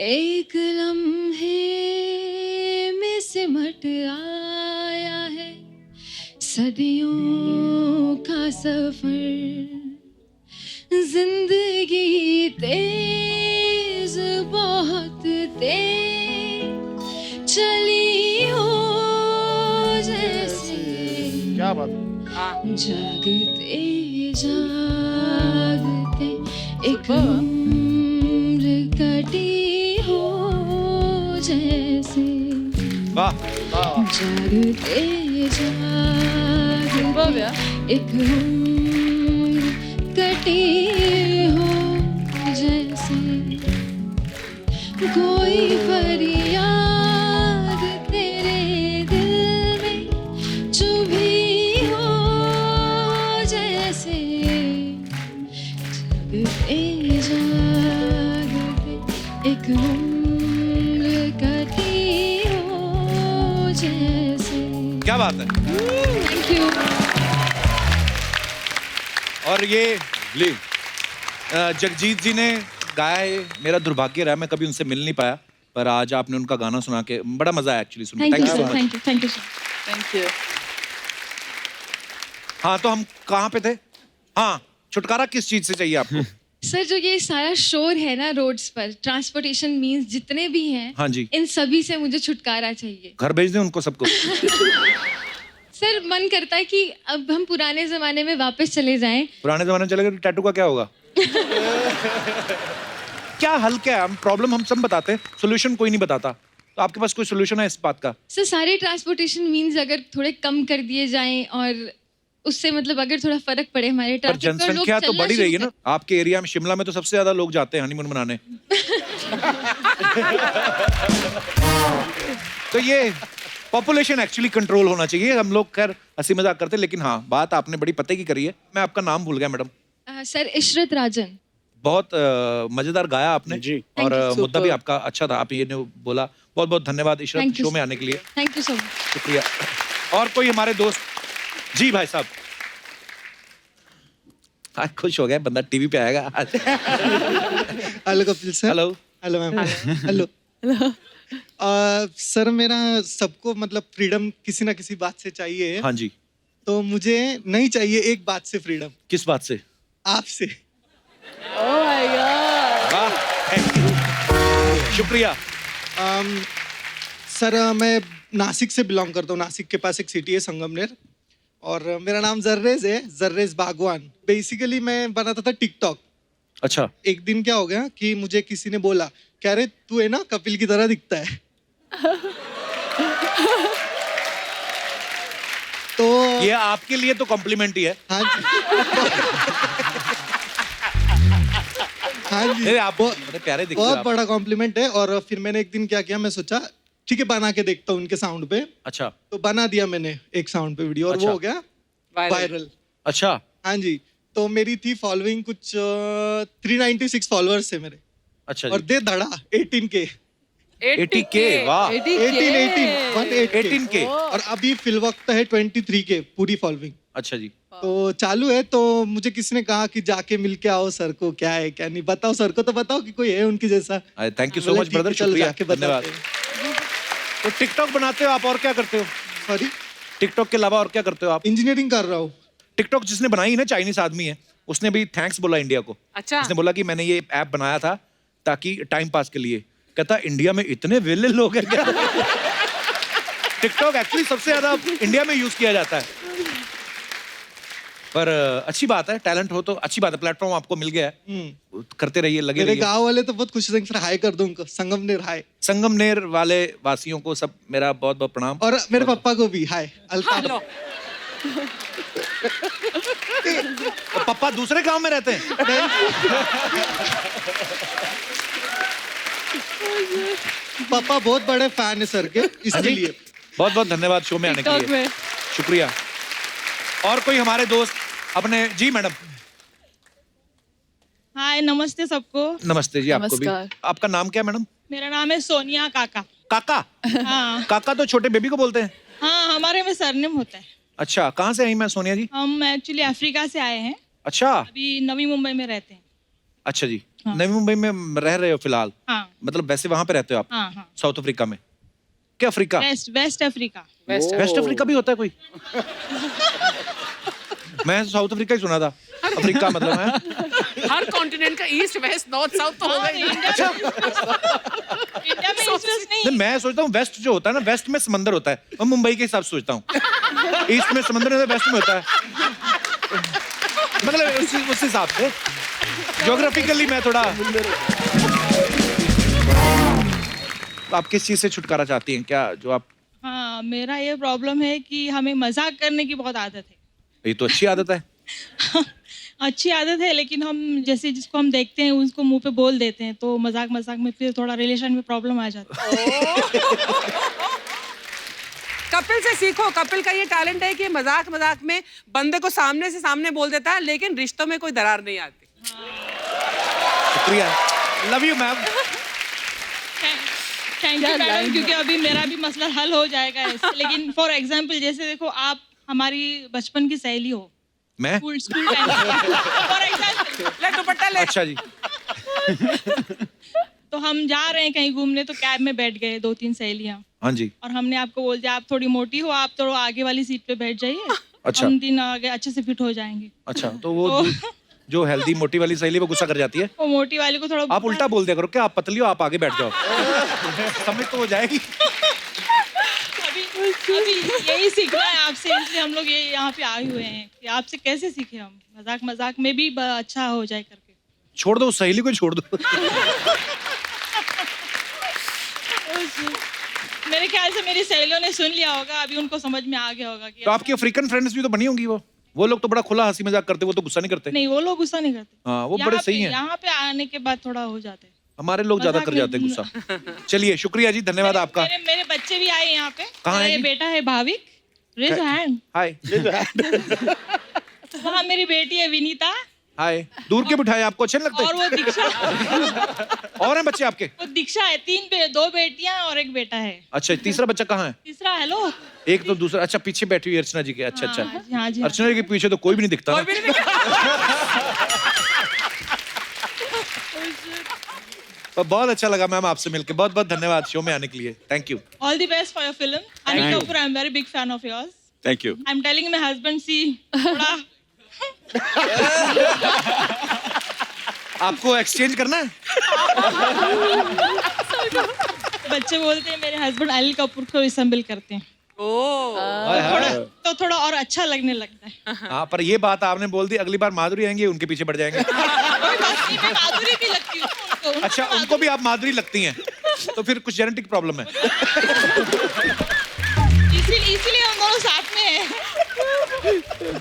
एक लम्हे में सिमट आया है सदियों का सफर। जिंदगी तेज, बहुत तेज चली हो जैसे, क्या बात है? जागते जागते एक उम्र कटी हो जैसे, वाह। जागते जागते एक उम्र कटी हो जैसे, कोई फरियाद तेरे दिल में चुभी हो जैसे, जागते जागते एक उम्र कटी हो जैसे। क्या बात है। Thank you. और ये जगजीत जी ने गाया है, मेरा दुर्भाग्य रहा मैं कभी उनसे मिल नहीं पाया, पर आज आपने उनका गाना सुना के बड़ा मजा आया एक्चुअली सुन के। Thank thank you you so sir, much. Thank you, thank you sir. Thank you. हाँ, तो हम कहाँ पे थे? हाँ, छुटकारा किस चीज से चाहिए आपको? सर, जो ये सारा शोर है ना रोड्स पर, ट्रांसपोर्टेशन मींस जितने भी हैं, हाँ जी। इन सभी से मुझे छुटकारा चाहिए। घर भेज दें उनको सबको? सर, मन करता है कि अब हम पुराने जमाने में वापस चले जाएं। पुराने जमाने में चले गए तो टैटू का क्या होगा? क्या हल क्या है? हम प्रॉब्लम हम सब बताते हैं, सोल्यूशन कोई नहीं बताता। तो आपके पास कोई सोल्यूशन है इस बात का? सर, सारे ट्रांसपोर्टेशन मींस अगर थोड़े कम कर दिए जाएं और उससे मतलब अगर थोड़ा फर्क पड़े हमारे पर ट्रैफिक पर, लोग जनसंख्या तो चलना बढ़ी रही है शुरू ना आपके एरिया में। शिमला में तो सबसे ज्यादा लोग जाते हैं हनीमून मनाने। तो ये पॉपुलेशन एक्चुअली कंट्रोल होना चाहिए। हम लोग खैर हंसी मजाक करते हैं, लेकिन हाँ बात आपने बड़ी पते की करी है। मैं आपका नाम भूल गया मैडम। सर इशरत राजन। बहुत मजेदार गाया आपने जी। और Thank you. मुद्दा भी आपका अच्छा था। आप ये ने बोला। बहुत बहुत धन्यवाद इशरत Thank you, शो में sir. आने के लिए। Thank you so much. शुक्रिया। और कोई हमारे दोस्त? जी भाई साहब। आज खुश हो गया बंदा, टीवी पे आएगा आज। Hello Kapil sir. Hello. Hello ma'am. Hello. Sir मेरा सबको मतलब फ्रीडम किसी ना किसी बात से चाहिए। हाँ जी। तो मुझे नहीं चाहिए एक बात से फ्रीडम। किस बात से? आपसे। Oh my God. वाह, thank you. शुक्रिया। सर मैं नासिक से बिलोंग करता हूँ। नासिक के पास एक सिटी है संगमनेर, और मेरा नाम जर्रेज है, जर्रेज बागवान। बेसिकली मैं बनाता था टिकटॉक। अच्छा। एक दिन क्या हो गया कि मुझे किसी ने बोला, कह रहे तू है ना कपिल की तरह दिखता है। तो ये आपके लिए तो कॉम्प्लीमेंट ही है। हाँ जी। हाँ जी। नहीं, आप बड़े प्यारे दिखते हो बहुत आप। बड़ा कॉम्प्लीमेंट है। और फिर मैंने एक दिन क्या किया, मैं सोचा ठीक है बना के देखता हूँ उनके साउंड पे। अच्छा। तो बना दिया मैंने एक साउंड पे वीडियो, और अच्छा। वो हो गया वायरल। अच्छा। हाँ जी। तो मेरी थी फॉलोइंग कुछ 396 फॉलोअर्स है मेरे। अच्छा और जी। दे धड़ा 18K। 80K। वाह। 18K। और अभी फिल वक्त है 23K पूरी फॉलोइंग। अच्छा जी। तो चालू है। तो मुझे किसी ने कहा कि जाके मिल के आओ सर को, क्या है क्या नहीं, बताओ सर को, तो बताओ कि कोई है उनकी जैसा। थैंक यू सो बोला, मच ठीक है, ब्रदर। चलो शुक्रिया, जाके बताते धन्यवाद। हैं। तो टिकटॉक बनाते हो आप, और क्या करते हो? सॉरी, टिकटॉक के अलावा और क्या करते हो आप? इंजीनियरिंग कर रहा हूँ। टिकटॉक जिसने बनाई है ना, चाइनीज आदमी है, उसने भी थैंक्स बोला इंडिया को। अच्छा। उसने बोला कि मैंने ये ऐप बनाया था ताकि टाइम पास के लिए। कहता इंडिया में इतने वेले लोग हैं क्या? टिकटॉक एक्चुअली सबसे ज्यादा इंडिया में यूज किया जाता है। पर अच्छी बात है, टैलेंट हो तो अच्छी बात है। प्लेटफॉर्म आपको मिल गया है, करते रहिए, लगे मेरे रहिए। गांव वाले तो बहुत खुश थे। सर हाय कर दो उनको, संगमनेर हाय। संगमनेर वाले वासियों को सब मेरा बहुत बहुत प्रणाम। और मेरे पापा को भी हाय। अल्ताफ। तो पापा दूसरे गांव में रहते हैं? पापा बहुत बड़े फैन है सर के, इसके लिए बहुत बहुत धन्यवाद शो में आने के टिकटॉक लिए। में। शुक्रिया। और कोई हमारे दोस्त अपने? जी मैडम। हाय, नमस्ते सबको। नमस्ते जी। आपको भी। नमस्कार। आपका नाम क्या है मैडम? मेरा नाम है सोनिया काका। काका? हाँ काका तो छोटे बेबी को बोलते हैं। हाँ, हमारे में सरनेम होता है। अच्छा, कहाँ से आई मैं सोनिया जी? हम एक्चुअली अफ्रीका से आए हैं। अच्छा। अभी नवी मुंबई में रहते हैं। अच्छा जी। हाँ। नवी मुंबई में रह रहे हो फिलहाल? हाँ मतलब वैसे वहां पे रहते हो आप? हाँ हाँ। साउथ अफ्रीका में? क्या Africa? West Africa. West Africa भी होता है कोई? मैं साउथ अफ्रीका ही सुना था। अफ्रीका मतलब है हर कॉन्टिनेंट का ईस्ट वेस्ट नॉर्थ साउथ तो होगा ही। इंडिया में ईस्ट वेस्ट नहीं। नहीं, मैं सोचता हूँ वेस्ट जो होता है ना, वेस्ट में समंदर होता है। मैं मुंबई के हिसाब से सोचता हूँ। ईस्ट में समंदर है, वेस्ट में होता है। मतलब उस हिसाब से ज्योग्राफिकली मैं थोड़ा। आप किस चीज से छुटकारा चाहती हैं? क्या जो आप? हाँ, मेरा ये प्रॉब्लम है कि हमें मजाक करने की बहुत आदत है। ये तो अच्छी आदत है। अच्छी आदत है, लेकिन हम जैसे जिसको हम देखते हैं उसको मुंह पे बोल देते हैं, तो मजाक मजाक में फिर थोड़ा रिलेशन में प्रॉब्लम आ जाती है। कपिल से सीखो। कपिल का ये टैलेंट है कि मजाक मजाक में बंदे को सामने से सामने बोल देता है, लेकिन रिश्तों में कोई दरार नहीं आती। शुक्रिया। Love you ma'am. Thank you madam, क्योंकि अभी मेरा भी मसला हल हो जाएगा इससे। लेकिन फॉर एग्जांपल जैसे देखो, आप हमारी बचपन की सहेली हो। मैं? School time for example. ले दुपट्टा ले। अच्छा जी। तो हम जा रहे हैं कहीं घूमने, तो कैब में बैठ गए 2-3 सहेलियां। हाँ जी। और हमने आपको बोल दिया आप थोड़ी मोटी हो, आप थोड़ा आगे वाली सीट पे बैठ जाइए। अच्छा। हम 3 आगे अच्छे से फिट हो जाएंगे। अच्छा, तो वो जो हेल्दी मोटी वाली सहेली वो गुस्सा कर जाती है? वो मोटी वाली को थोड़ा आप उल्टा बोल दिया करो, क्या आप पतली हो, आप आगे बैठ जाओ। समझ तो हो जाएगी। अभी यही सीखना है आपसे, इसलिए हम लोग ये यहाँ पे आए हुए हैं कि आपसे कैसे सीखे हम मजाक मजाक में भी अच्छा हो जाए करके। छोड़ दो उस सहेली को, छोड़ दो। मेरे ख्याल से मेरी सहेलियों ने सुन लिया होगा, अभी उनको समझ में आ गया होगा कि तो आपकी अफ्रीकन फ्रेंड्स भी तो बनी होंगी वो? वो लोग तो बड़ा खुला हंसी मजाक करते, वो तो गुस्सा नहीं करते। नहीं, वो लोग गुस्सा नहीं करते। हाँ, वो यहाँ बड़े सही पे- हैं। यहाँ पे आने के बाद थोड़ा हो जाते हैं। हमारे लोग ज्यादा कर जाते हैं गुस्सा। चलिए, शुक्रिया जी, धन्यवाद आपका। मेरे बच्चे भी आए यहाँ पे। कहाँ है मेरा जी? बेटा है भाविक, रेज हैंड। हाय। वहाँ मेरी बेटी है विनीता, हाय। दूर के बिठाए, आपको अच्छे नहीं और लगते? वो दीक्षा। और हैं बच्चे आपके? वो दीक्षा है, दो बेटियां और एक बेटा है। अच्छा, तीसरा बच्चा कहाँ है? तीसरा हेलो। एक तो दूसरा, अच्छा पीछे बैठी हुई अर्चना जी के। अच्छा अच्छा। हाँ जी। अर्चना जी के पीछे तो कोई भी नहीं दिखता ना। पर बहुत अच्छा लगा मैम आपसे मिलके, बहुत बहुत धन्यवाद शो में आने के लिए। Thank you. All the best for your film. Anil Kapoor, I'm very big fan of yours. Thank you. I'm telling my husband, see, थोड़ा आपको एक्सचेंज करना है? बच्चे बोलते हैं मेरे हस्बैंड अनिल कपूर को रिसेंबल करते हैं। तो थोड़ा और अच्छा लगने लगता है। हाँ, पर ये बात आपने बोल दी, अगली बार माधुरी आएंगे उनके पीछे बढ़ जाएंगे। मैं माधुरी भी लगती हूँ उनको। अच्छा, उनको भी आप माधुरी लगती हैं, तो फिर कुछ जेनेटिक प्रॉब्लम है। इसीलिए हम दोनों साथ में हैं।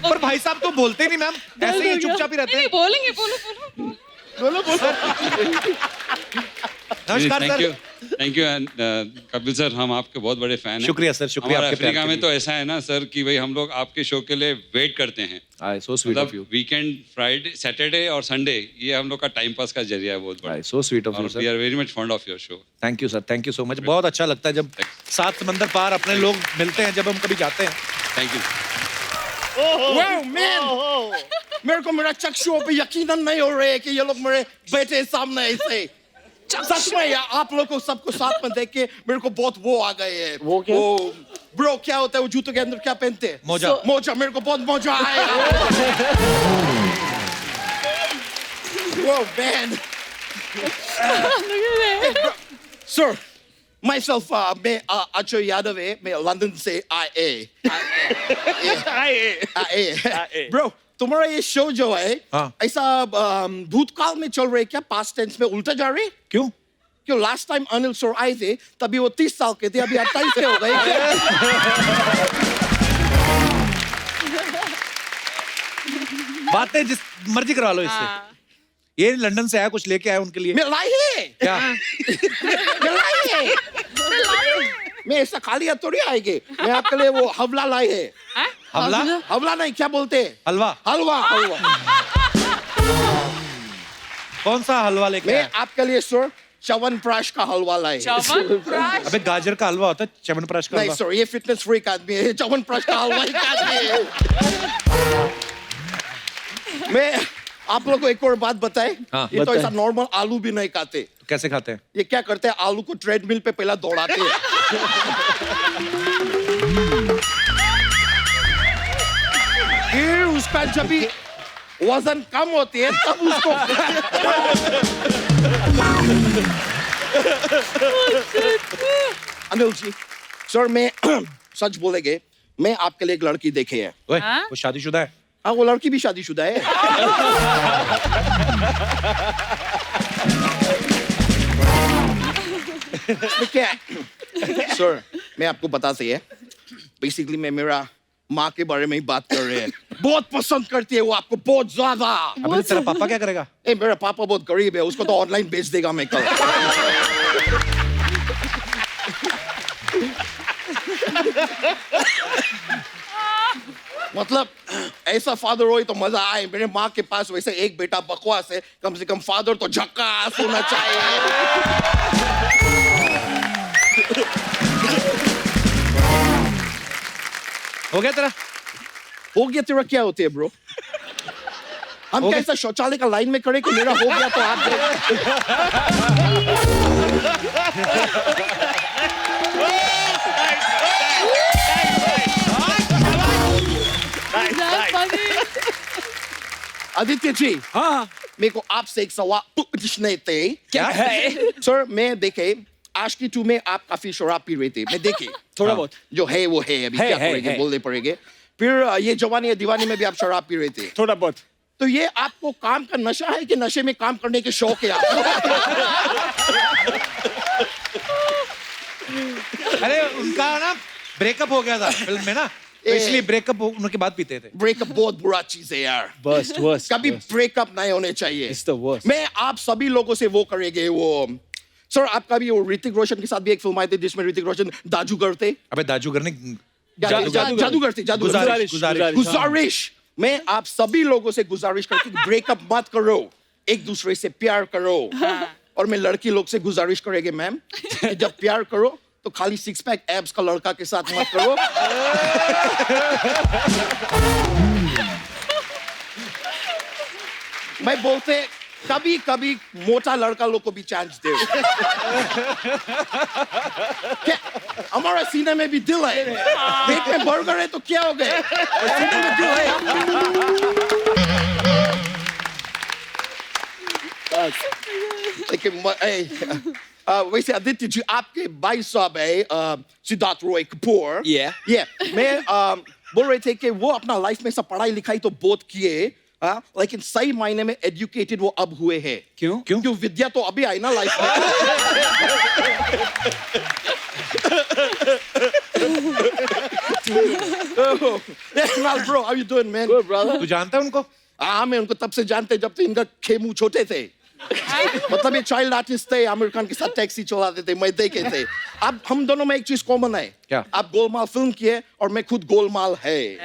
पर भाई साहब तो बोलते ही नहीं मैम, ऐसे ही चुपचाप ही रहते हैं। बोलेंगे, बोलो। नमस्कार sir. Thank you and Kapil sir, हम आपके बहुत बड़े फैन हैं। शुक्रिया सर, शुक्रिया हमारे आपके प्यार अफ्रीका के में लिए। तो ऐसा है ना सर कि भाई हम लोग आपके शो के लिए वेट करते हैं। सो sweet of you. Weekend, Friday, Saturday और संडे, ये हम लोग का टाइम पास का जरिया है बहुत बड़ा। So sweet of you sir. We are very much fond of your show. Thank you sir, thank you so much. बहुत अच्छा लगता है जब सात समंदर पार अपने लोग मिलते हैं, जब हम कभी जाते हैं। Thank you. Wow, man! मेरे को मेरा चक्षुओं पे यकीन नहीं हो रहा है कि ये लोग मेरे बेटे सामने ऐसे। सच में यार, आप लोग को सबको साथ में देख के मेरे को बहुत वो आ गए हैं। वो क्या? ब्रो, क्या होता है वो जूतों के अंदर क्या पहनते हैं? मोजा। मोजा, मेरे को बहुत मोजा आया। Wow, man! Sir, myself, मैं अजय यादव है, मैं लंदन से आए। ब्रो, तुम्हारा ये शो जो है, ऐसा भूतकाल में चल रहा है क्या? पास्ट टेंस में उल्टा जा रहे हैं? क्यों? क्यों लास्ट टाइम अनिल सर आए थे तभी वो 30 साल के थे, अभी 28 के हो गए। बातें जिस मर्जी करवा लो इससे। ये लंदन से आया, कुछ लेके आया उनके लिए। मैं लाई है क्या? मैं लाई है। मैं ऐसा खाली हाथ थोड़ी आएंगे। मैं आपके लिए वो हवला लाई है। हवला? हवला नहीं, क्या बोलते हैं? हलवा। हलवा, हलवा। कौन सा हलवा लेके मैं आया? आपके लिए सर च्यवनप्राश का हलवा लाई है। अबे गाजर का हलवा होता है, च्यवनप्राश का नहीं हलवा। सर, ये फिटनेस फ्रीक आदमी है, च्यवनप्राश का हलवा ही आदमी है। मैं आप लोग को एक और बात बताए, हाँ, ये तो बताएं। ऐसा नॉर्मल आलू भी नहीं खाते। कैसे खाते हैं? ये क्या करते हैं, आलू को ट्रेडमिल पे पहला दौड़ाते हैं। फिर उसका जब भी वजन कम होती है तब उसको अनिल जी, सर मैं सच बोलेंगे, मैं आपके लिए एक लड़की देखे है। वो शादीशुदा है? हाँ, वो लड़की भी शादीशुदा है। क्या सर, मैं आपको बता सही है, बेसिकली मैं मेरा माँ के बारे में ही बात कर रहे हैं। बहुत पसंद करती है वो आपको, बहुत ज्यादा। अबे तेरा पापा क्या करेगा? मेरा पापा बहुत गरीब है, उसको तो ऑनलाइन बेच देगा मैं कल। मतलब ऐसा फादर हो तो मजा आए। मेरे माँ के पास वैसे एक बेटा बकवास है, कम से कम फादर तो झक्कास होना चाहिए। हो गया तेरा? हो गया तेरा क्या होते है ब्रो? हम कैसा शौचालय का लाइन में खड़े कि मेरा हो गया तो आप आदित्य जी, हाँ, मेरे को आपसे एक सवाल पूछने थे। क्या है? सर, मैं देखे आशिकी 2 में आप काफी शराब पी रहे थे, मैं देखे थोड़ा बहुत जो है वो है, अभी क्या करेंगे, बोलने पड़ेंगे। फिर ये जवानी है दीवानी में भी आप शराब पी रहे थे थोड़ा बहुत। तो ये आपको काम का नशा है कि नशे में काम करने के शौक है आपको? अरे उनका ना ब्रेकअप हो गया था फिल्म में ना, इसलिए ब्रेकअप उनके बाद पीते थे। ब्रेकअप बहुत बुरा चीज है यार। Worst. कभी ब्रेकअप नहीं होने चाहिए। It's the worst. मैं आप सभी लोगों से वो करेंगे वो सर आपका भी वो ऋतिक रोशन के साथ भी एक फिल्म आई थी जिसमें ऋतिक रोशन जादूगर थे। अबे जादूगर ने जादूगर थे। गुजारिश। मैं आप सभी लोगों से गुजारिश करती हूँ ब्रेकअप मत करो, एक दूसरे से प्यार करो। और मैं लड़की लोग से गुजारिश करेंगे मैम कि जब प्यार करो तो खाली 6 पैक एब्स का लड़का के साथ मत करो। मैं बोलते कभी कभी मोटा लड़का लोग को भी चांस दे। क्या हमारा सीने में भी दिल है, पेट में बर्गर है तो क्या हो गए, सीने में दिल है। लेकिन वैसे आदित्य जी आपके भाई साहब है सिद्धार्थ रॉय कपूर। मैं बोल रहे थे कि वो अपना लाइफ में सब पढ़ाई लिखाई तो बहुत किए, लेकिन सही मायने में एजुकेटेड वो अब हुए हैं। क्यों? क्यों विद्या तो अभी आई ना लाइफ में। Bro, how you doing, man? Good, brother. तू जानता है उनको? हाँ मैं उनको तब से जानते जब तो इनका खेमू छोटे थे। मतलब ये चाइल्ड आर्टिस्ट थे, आमिर खान के साथ टैक्सी चलाते थे, मैं देखे थे। अब हम दोनों में एक चीज कॉमन है। क्या? आप गोलमाल फिल्म किए और मैं खुद गोलमाल है।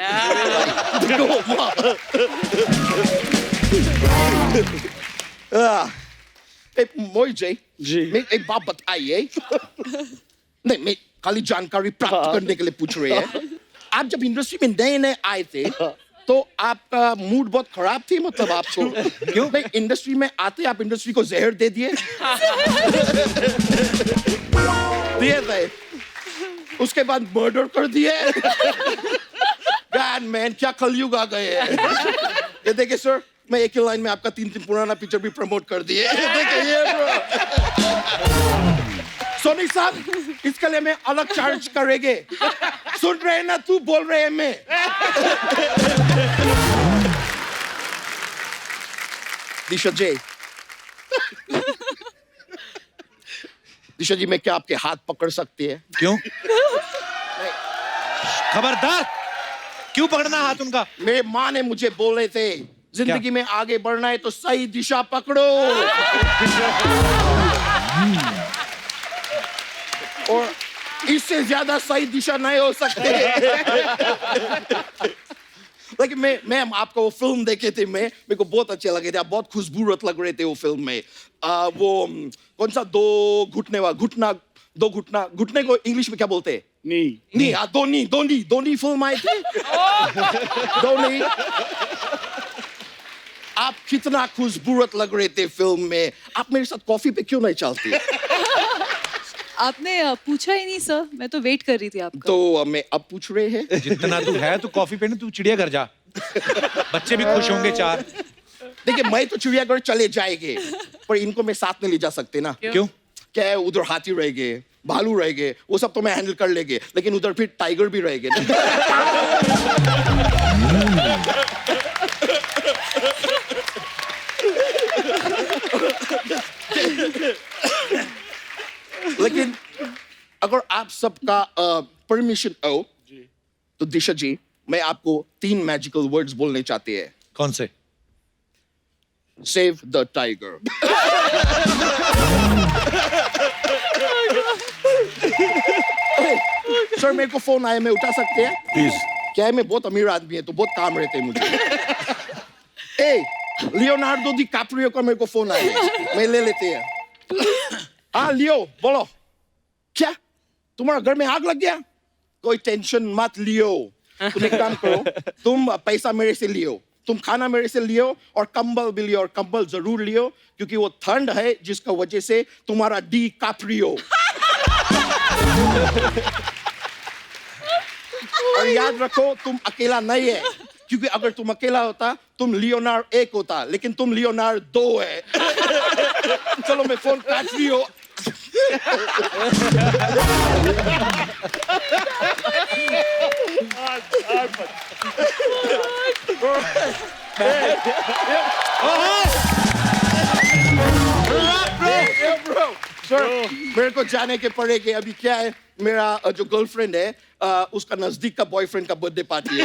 गोलमाल। मोहित जी, मैं एक बात बताइए। नहीं, मैं खाली जानकारी प्राप्त करने के लिए पूछ रहे हैं। आप जब इंडस्ट्री में नए नए आए थे तो आपका मूड बहुत खराब थी, मतलब आपको क्यों? नहीं, इंडस्ट्री में आते आप इंडस्ट्री को जहर दे दिए। थे उसके बाद मर्डर कर दिए। God man, क्या कलयुग आ गए हैं। ये देखिए सर, मैं एक ही लाइन में आपका 3 पुराना पिक्चर भी प्रमोट कर दिए। देखिए ये ब्रो। सोनी साहब, इसके लिए मैं अलग चार्ज करेंगे। सुन रहे हैं ना, तू बोल रहे हैं मैं। दिशा जी, मैं क्या आपके हाथ पकड़ सकती है? क्यों? खबरदार, क्यों पकड़ना हाथ उनका? मेरे माँ ने मुझे बोले थे जिंदगी में आगे बढ़ना है तो सही दिशा पकड़ो। और इससे ज्यादा सही दिशा नहीं हो सकते। लेकिन मैं आपको वो फिल्म देखे थे, मेरे को बहुत अच्छे लगे थे। आप बहुत खुशबूरत लग रहे थे वो फिल्म में। वो कौन सा दो घुटने को इंग्लिश में क्या बोलते हैं? नी। दोनी फिल्म आई थी। दोनी। आप कितना खुशबूरत लग रहे थे फिल्म में। आप मेरे साथ कॉफी पे क्यों नहीं चलती? आपने पूछा ही नहीं सर, मैं तो वेट कर रही थी आपका। तो मैं अब पूछ रहे हैं। जितना तू है तू कॉफी पे ना, तू चिड़ियाघर जा, बच्चे भी खुश होंगे 4। देखिए मैं तो चिड़ियाघर चले जाएंगे, पर इनको मैं साथ में ले जा सकते ना। क्यों? क्या है, उधर हाथी रहेंगे, भालू रहेंगे, वो सब तो मैं हैंडल कर लेंगे, लेकिन उधर फिर टाइगर भी रहेंगे। लेकिन अगर आप सबका परमिशन हो तो दिशा जी, मैं आपको 3 मैजिकल वर्ड्स बोलने चाहते हैं। कौन से? Save the tiger. सर मेरे को फोन आया, मैं उठा सकते हैं प्लीज? क्या है, मैं बहुत अमीर आदमी है तो बहुत काम रहते हैं मुझे। लियोनार्डो डी कैप्रियो का मेरे को फोन आया, मैं ले लेते हैं। हाँ लियो, बोलो। क्या तुम्हारा घर में आग लग गया? कोई टेंशन मत लियो, तुम एक काम करो, तुम पैसा मेरे से लियो, तुम खाना मेरे से लियो और कंबल भी लियो, और कंबल जरूर लियो क्योंकि वो ठंड है जिसका वजह से तुम्हारा डी कैप्रियो। और याद रखो तुम अकेला नहीं है, क्योंकि अगर तुम अकेला होता तुम लियोनार्ड 1 होता, लेकिन तुम लियोनार्ड 2 है। चलो मैं फोन काट रही हूँ। सर मेरे को जाने के पड़ेगा अभी। क्या है, मेरा जो गर्लफ्रेंड है उसका नजदीक का बॉयफ्रेंड का बर्थडे पार्टी है,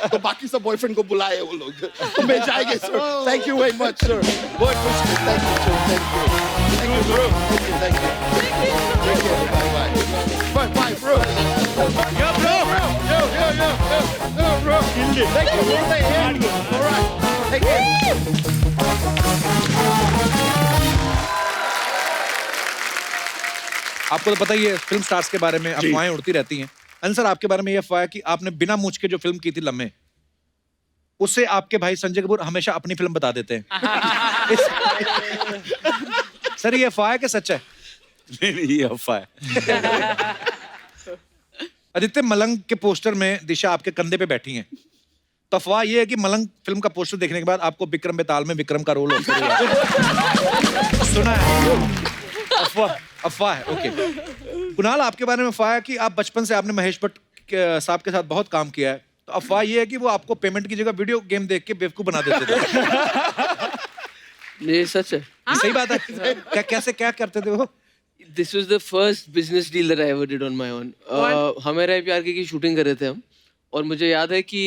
तो बाकी सब बॉयफ्रेंड को बुलाए वो लोग, तो मैं जाएंगे sir. Thank you very much sir, बहुत खुश। Thank you sir, thank you bro, thank you, bye bye bye bye bro, yo bro, yo bro, thank you for the hand, all right, thank you। आपको तो पता ही है film stars के बारे में अफवाहें उड़ती रहती हैं। अनिल सर, आपके बारे में ये अफवाह है कि आपने बिना मूंछ के जो फिल्म की थी लम्हे, उससे आपके भाई संजय कपूर हमेशा अपनी फिल्म बता देते हैं। सर ये अफवाह है कि सच है? नहीं, ये अफवाह है। आदित्य, मलंग के पोस्टर में दिशा आपके कंधे पे बैठी हैं, तो अफवाह ये है कि मलंग फिल्म का पोस्टर देखने के बाद आपको विक्रम बेताल में विक्रम का रोल होता है। सुना है? अफवाह है, ओके। कुणाल, आपके बारे में अफवाह है कि आप बचपन से आपने महेश भट्ट साहब के साथ बहुत काम किया है, तो अफवाह ये है कि वो आपको पेमेंट की जगह वीडियो गेम देख के बेवकूफ बना देते थे। ये सच है। ये सही बात है। कैसे क्या करते थे वो? This was the first business deal that I ever did on my own. हमारे प्यार की शूटिंग कर रहे थे हम, और मुझे याद है कि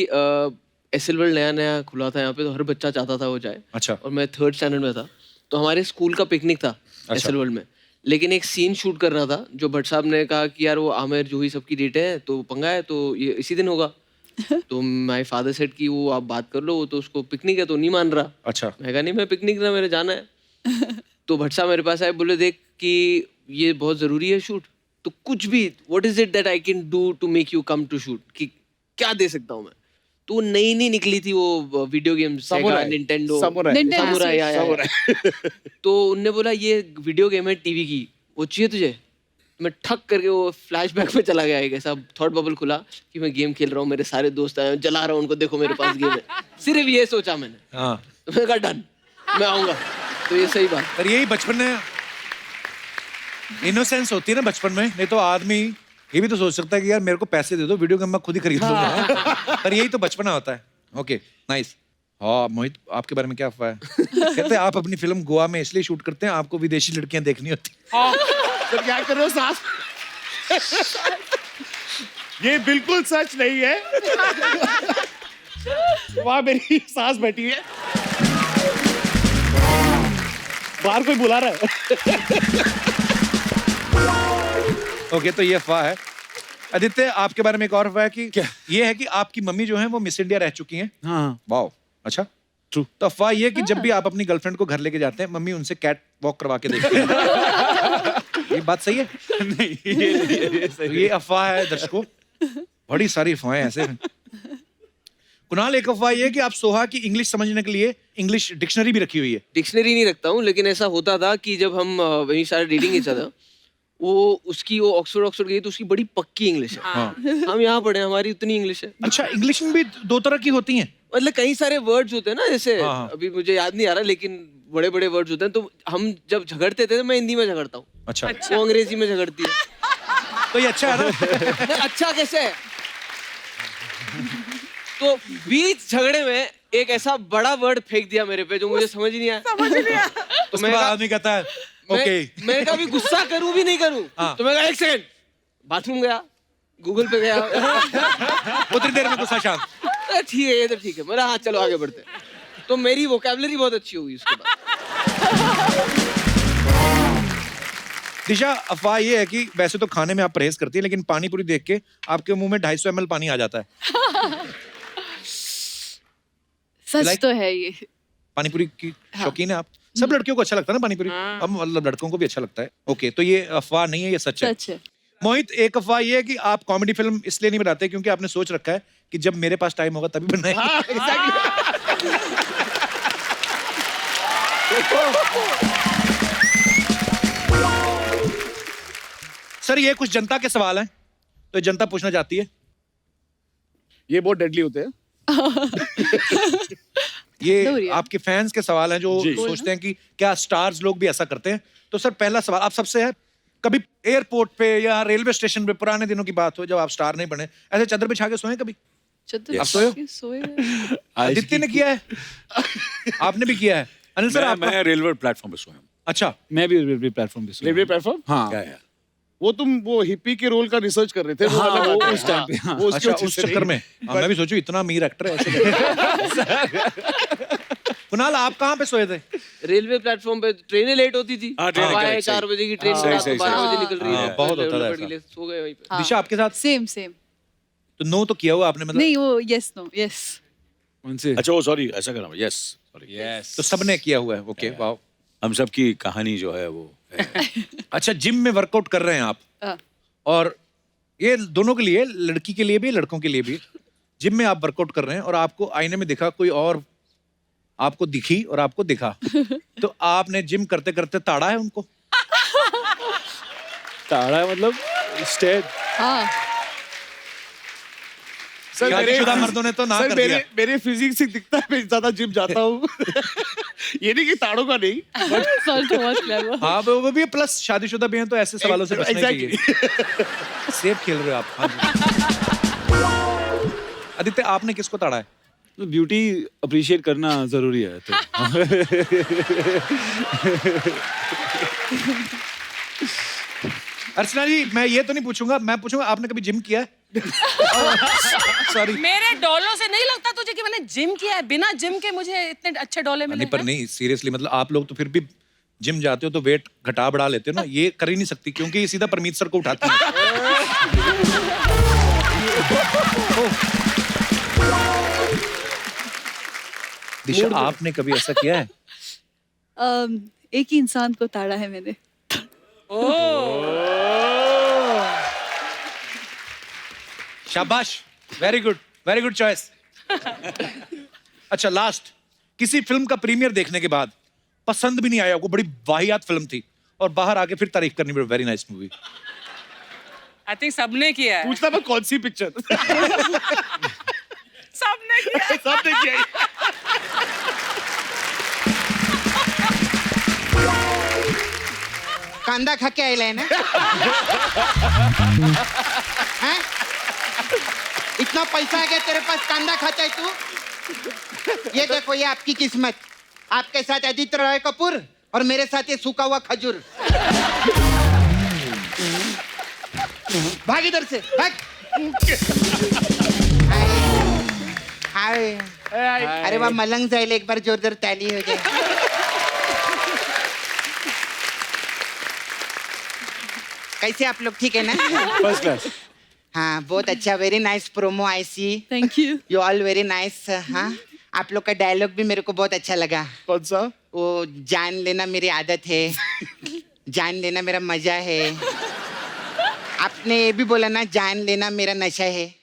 एसएल वर्ल्ड नया खुला था यहाँ पे, तो हर बच्चा चाहता था वो जाए। अच्छा। और मैं 3rd स्टैंडर्ड में था, तो हमारे स्कूल का पिकनिक था एसएल वर्ल्ड में, लेकिन एक सीन शूट कर रहा था जो भट्ट साहब ने कहा कि यार वो आमिर जूही सबकी डेट है, तो पंगा है, तो ये इसी दिन होगा। तो माय फादर सेड कि वो आप बात कर लो, वो तो उसको पिकनिक है तो नहीं मान रहा। अच्छा। मैं कहा नहीं, मैं पिकनिक ना, मेरे जाना है। तो भट्ट साहब मेरे पास आए, बोले देख कि ये बहुत जरूरी है शूट, तो कुछ भी what is it that I can do to make you come to shoot, कि क्या दे सकता हूँ मैं। तो नई निकली थी वो वीडियो गेम, निंटेंडो समुराई। तो उनने बोला ये वीडियो गेम है टीवी की, वो चाहिए तुझे? मैं ठक करके वो फ्लैशबैक में चला गया। एक ऐसा थॉट बबल खुला कि मैं गेम खेल रहा हूँ, मेरे सारे दोस्त आए, जला रहा हूँ उनको, देखो मेरे पास गेम है। सिर्फ ये सोचा मैंने। तो मैंने कहा डन, मैं आऊंगा। तो ये सही बात। पर यही बचपन में इनोसेंस होती है ना बचपन में, नहीं तो आदमी ये भी तो सोच सकता है कि यार मेरे को पैसे दे दो, वीडियो गेम मैं खुद ही खरीद लूंगा। पर यही तो बचपना होता है। Okay, nice. हाँ मोहित, आपके बारे में क्या अफवाह है? कहते हैं आप अपनी फिल्म गोवा में इसलिए शूट करते हैं, आपको विदेशी लड़कियां देखनी होती। तो क्या कर रहे हो सास? ये बिल्कुल सच नहीं है। वहां मेरी सास बैठी है, बाहर कोई बुला रहा है। ओके, तो ये अफवाह है। आदित्य, आपके बारे में एक और अफवाह है कि क्या? ये है कि आपकी मम्मी जो है वो मिस इंडिया रह चुकी हैं। हाँ। वाओ, अच्छा। ट्रू। तो अफवाह ये है कि जब भी आप अपनी गर्लफ्रेंड को घर लेके जाते हैं, मम्मी उनसे कैट वॉक करवा के देखती है। ये बात सही है? नहीं, ये अफवाह है दर्शकों। बड़ी सारी अफवाहें ऐसे हैं। कुणाल, एक अफवाह ये है कि आप सोहा की इंग्लिश समझने के लिए इंग्लिश डिक्शनरी भी रखी हुई है। डिक्शनरी नहीं रखता हूँ, लेकिन ऐसा होता था कि जब हम वहीं सारे रीडिंग इच्छा था, वो ऑक्सफोर्ड गई तो उसकी बड़ी पक्की इंग्लिश है। हाँ। हम यहाँ पढ़े, हमारी उतनी इंग्लिश है। अच्छा, इंग्लिश में भी 2 तरह की होती हैं? मतलब कई सारे वर्ड्स होते हैं ना, जैसे हाँ। अभी मुझे याद नहीं आ रहा, लेकिन बड़े बड़े वर्ड्स होते हैं। तो हम जब झगड़ते थे तो मैं हिंदी में झगड़ता हूँ, अच्छा। वो अंग्रेजी में झगड़ती है। तो ये अच्छा है ना? अच्छा कैसे है? तो बीच झगड़े में एक ऐसा बड़ा वर्ड फेंक दिया मेरे पे जो मुझे समझ ही नहीं आया। तो मैं आदमी कहता है ओके। मैं कभी गुस्सा करूं भी नहीं करूं। तो मैं कहा 1 सेकंड, बाथरूम गया, गूगल पे गया, उतनी देर में गुस्सा शांत। ठीक है, ये तो ठीक है। मेरा हाँ चलो आगे बढ़ते। तो मेरी वोकैबुलरी बहुत अच्छी होगी उसके बाद। दिशा, अफवाह ये है कि वैसे तो खाने में आप परहेज करती है, लेकिन पानी पूरी देख के आपके मुंह में 250 ml पानी आ जाता है। सच तो है ये। पानीपुरी की शौकीन है आप? सब लड़कियों को अच्छा लगता है ना पानीपुरी? अब मतलब लड़कों को भी अच्छा लगता है। ओके, तो ये अफवाह नहीं है, ये सच है। सच है। मोहित, एक अफवाह ये है कि आप कॉमेडी फिल्म इसलिए नहीं बनाते क्योंकि आपने सोच रखा है कि जब मेरे पास टाइम होगा तभी बनाएंगे। सर, ये कुछ जनता के सवाल हैं, तो जनता पूछना चाहती है। ये बहुत डेडली होते हैं। ये आपके फैंस के सवाल हैं जो सोचते हैं कि क्या स्टार्स लोग भी ऐसा करते हैं। तो सर, पहला सवाल आप सबसे है, कभी एयरपोर्ट पे या रेलवे स्टेशन पे, पुराने दिनों की बात हो जब आप स्टार नहीं बने, ऐसे चादर बिछा के सोए कभी? चादर आप सोए? आदित्य ने किया है, आपने भी किया है। अनिल सर, मैं रेलवे प्लेटफॉर्म पे सोया हूं। अच्छा, मैं भी रेलवे प्लेटफॉर्म पे सोया रेलवे हूँ। प्लेटफॉर्म हाँ क्या यार वो तुम वो हिप्पी के रोल का रिसर्च कर रहे थे हाँ, वाला वो बात है। उस टाइम पे, हाँ। वो उसके अच्छा वजह उस से चक्कर नहीं। में मैं भी सोचू इतना अमीर एक्टर है ऐसे। कुणाल आप कहाँ पे सोए थे? रेलवे प्लेटफॉर्म पे ट्रेनें लेट होती थी। हाँ, ट्रेनें सुबह correct, 4 बजे की ट्रेन सही, रात सही, को 12 सही। बजे निकल रही हाँ, है। बहुत होता था पकड़ के ऐसा। लिए सो गए वहीं पे। दिशा आपके साथ? सेम सेम तो नो तो किया हुआ आपने मतलब? नहीं वो यस नो यस उनसे अच्छा वो सॉरी ऐसा करना यस सॉरी यस तो सबने किया हुआ है, ओके वाह। हम सब की कहानी जो है वो है। अच्छा जिम में वर्कआउट कर रहे हैं आप, और ये दोनों के लिए, लड़की के लिए भी लड़कों के लिए भी, जिम में आप वर्कआउट कर रहे हैं और आपको आईने में दिखा कोई और, आपको दिखी और आपको दिखा, तो आपने जिम करते करते ताड़ा है उनको? ताड़ा मतलब स्टेट हाँ सर शादीशुदा मर्दों ने तो ना सर कर दिया। मेरे फिजिक्स से दिखता है मैं ज्यादा जिम जाता हूँ। ये नहीं कि ताड़ों का नहीं सर तो बहुत क्लेवर हाँ वो भी प्लस शादीशुदा भी हैं तो ऐसे सवालों से बचना ही चाहिए। सेफ खेल रहे हो आप। हाँ जी। आदित्य आपने किसको ताड़ा है? तो ब्यूटी अप्रिशिएट करना जरूरी है तो अर्चना जी मैं ये तो नहीं पूछूंगा, मैं पूछूंगा आपने कभी जिम किया है? सॉरी मेरे डोलों से नहीं लगता तुझे कि मैंने जिम किया है। बिना जिम के मुझे इतने अच्छे डोले मिले नहीं पर नहीं सीरियसली, मतलब आप लोग तो फिर भी जिम जाते हो तो वेट घटा बढ़ा लेते हो ना, ये कर ही नहीं सकती क्योंकि ये सीधा परमीत सर को उठाती है। दिशा आपने कभी ऐसा किया है? एक ही इंसान को ताड़ा है मैंने। शाबाश, वेरी गुड चॉइस। अच्छा लास्ट, किसी फिल्म का प्रीमियर देखने के बाद पसंद भी नहीं आया, वो बड़ी वाहियात फिल्म थी और बाहर आके फिर तारीफ करनी पड़ी, very nice movie. I think सबने किया है। पूछना मैं कौन सी पिक्चर? सबने किया है। सबने किया है। कांदा खा के आइला है ना? हैं? इतना पैसा आ गया तेरे पास, कांदा खाता है तू? ये देखो ये आपकी किस्मत, आपके साथ आदित्य रॉय कपूर और मेरे साथ ये सूखा हुआ खजूर। भाग इधर से भाग। हाय अरे वाह, मलंग जाइले, एक बार जोरदार ताली हो जाए। कैसे आप लोग, ठीक है ना? First class. हाँ बहुत अच्छा, very nice promo I see. Thank you. You all very nice. हाँ आप लोग का डायलॉग भी मेरे को बहुत अच्छा लगा। कौन सा? वो जान लेना मेरी आदत है, जान लेना मेरा मजा है। आपने ये भी बोला ना, जान लेना मेरा नशा है।